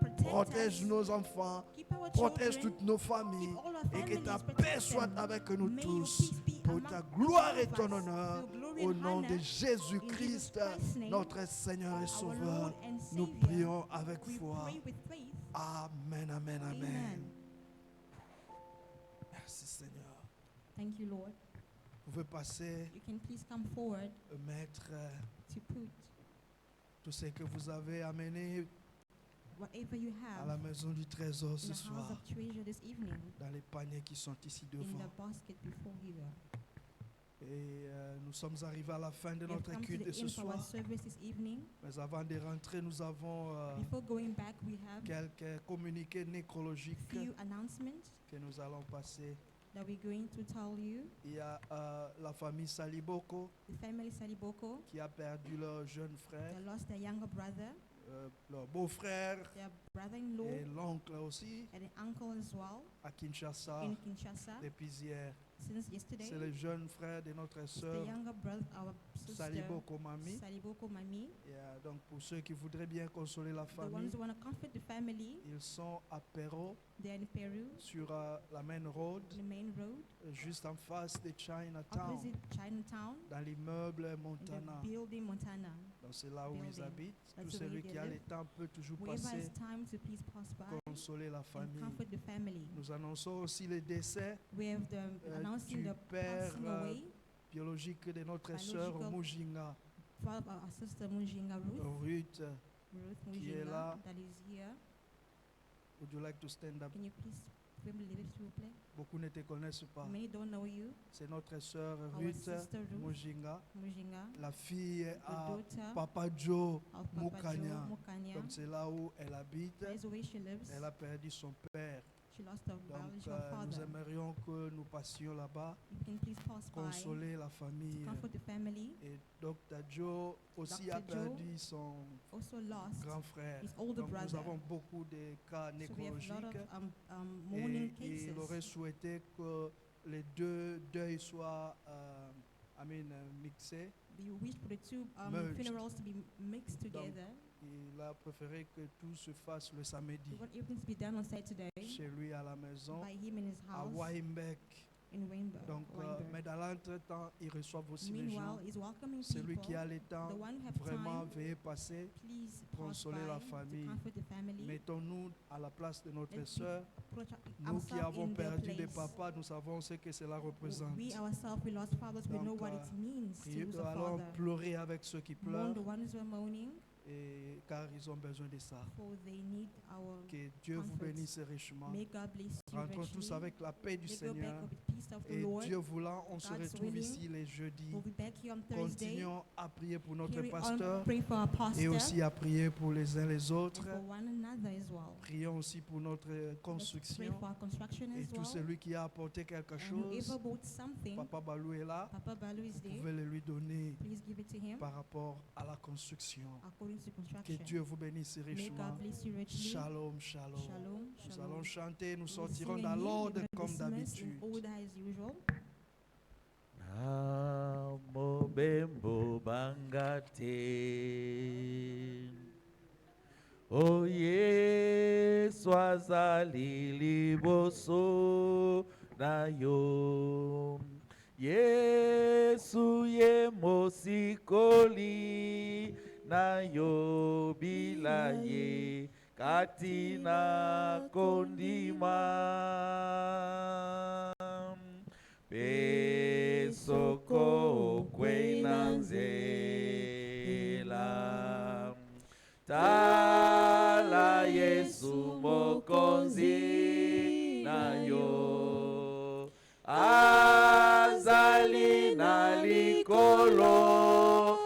Protect protège us. nos enfants, Keep our protège children. toutes nos familles Keep all our et que families, ta protect paix soit them. avec nous May your tous peace be pour among ta all gloire et of ton us. honneur For your glory au and nom de honor. Jésus-Christ, In Jesus Christ's name, notre Seigneur et our Sauveur. Lord and Nous Savior, prions avec we foi. pray with faith. Amen, amen, amen. Amen. Merci Seigneur. Thank you, Lord. Vous pouvez passer, You can please come forward mettre to put tout ce que vous avez amené whatever you à have la maison du trésor in ce the house soir, of treasure this evening dans les paniers qui sont ici in devant. the basket before you. Et nous sommes arrivés à la fin de We have notre come to culte de the ce end of our soir. service this evening. Mais avant de rentrer, nous avons Before going back, we have quelques communiqués nécrologiques few announcements que nous allons passer. that we're going to tell you. Il y a la famille Saliboko The family Saliboko, qui a perdu leur jeune frère, they lost their younger brother, leur beau-frère their brother-in-law, et l'oncle aussi and an uncle as well à Kinshasa in Kinshasa depuis hier. since yesterday. C'est le jeune frère de notre It's the sœur younger brother, our sister Saliboko Mami. Saliboko Mami. Et, donc pour ceux qui voudraient bien consoler la The famille, ones who want to comfort the family, ils sont à Perrault they're in Peru, sur la main road, the main road, juste en face de Chinatown, opposite Chinatown, dans l'immeuble in Montana. the building Montana. Donc c'est là où ils building. habitent. Tout That's where celui they qui a live. le temps peut toujours Whoever passer, has time to please pass by consoler la and famille. comfort the family. Nous annonçons aussi le décès We have the announcing du the père passing away biologique de notre sœur biological Mujinga, of our sister Mujinga Ruth. Ruth. Ruth qui est là. Mujinga that is here. Would you like to stand up? Can you please bring the lyrics to play? Beaucoup ne te connaissent pas. Many don't know you. C'est notre sœur Our Ruth sister Ruth Mujinga, Mujinga, la fille the à daughter Papa Joe of Papa Mukanya. Joe Mukanya. Donc c'est là où elle habite. That's where she lives. Elle a perdu son père. She lost her Donc biological nous father. aimerions que nous passions là-bas, If you can please pass by consoler la to famille. comfort the family. Et Dr. Joe aussi Dr. a Joe perdu son Also lost grand frère. his older Donc nous brother. avons beaucoup de cas So we have a lot nécrologiques. of mourning Et il aurait cases. souhaité que les deux deuils soient mixés. We wish for the two merged. funerals to be mixed Donc, together. Il a préféré que tout se fasse le We samedi want everything to be done on Saturday chez lui à la maison, by him in his à house Weinbeck. in Weinberg. Donc, mais dans l'entretemps, ils reçoivent aussi les gens. Meanwhile, he's welcoming Celui people. qui a le temps, The one who have vraiment time, veuillez passer. please pass consoler by la to famille. comfort the family. Mettons-nous à la place de notre Let's sœur. put Nous qui ourselves avons in their perdu des place. papas, nous savons ce que cela représente. We ourselves, we lost fathers, we know Donc, what it means to Priez, lose a allons father. pleurer avec ceux qui Mourn pleurent, the ones who are mourning, et, car ils ont besoin de ça. for they need our Que Dieu vous comfort. bénisse richement. May God bless you Rentrons tous richly. avec la paix du Let's go back Seigneur. with the peace of the Et Lord. Dieu voulant, on se God's retrouve willing, ici les jeudis. We'll be back here on Thursday. Continuons à prier pour notre Carry on, pasteur pray for our pastor et aussi à prier pour les uns les and autres. for one another as well. Prions aussi pour notre Let's pray construction for our construction et as tout well. celui qui a apporté quelque And chose. whoever bought something, Papa Balou est là. Papa Balu is Vous there. pouvez le lui donner Please give it to him par rapport à la construction. according to Que construction. Dieu vous bénisse May richement. God bless you richly. Shalom, shalom. Shalom, Nous shalom. allons chanter, nous We'll sortirons sing dans a hymn, l'ordre we're gonna comme dismiss in d'habitude. order as usual. Namo bembo bangate. O Yesu azali liboso na yo. Yesu ye mosikoli na yo bila ye katina kondima. Pesoko kwenanzela tala Yesu mokonzi na yo azali na likolo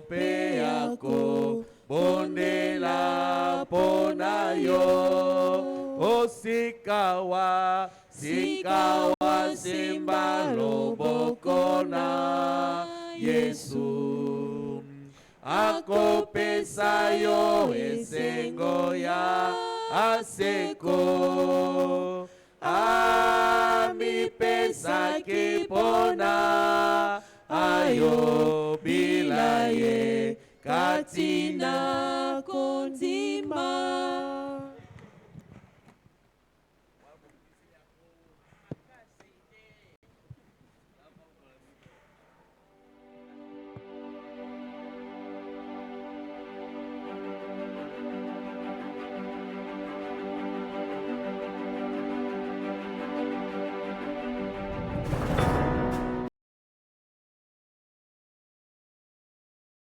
pe yako bondela pona yo osikawa sikawa simba loboko na Yesu akopesa yo esengo ya aseko amipesa kipona ayo bila ye katina kondima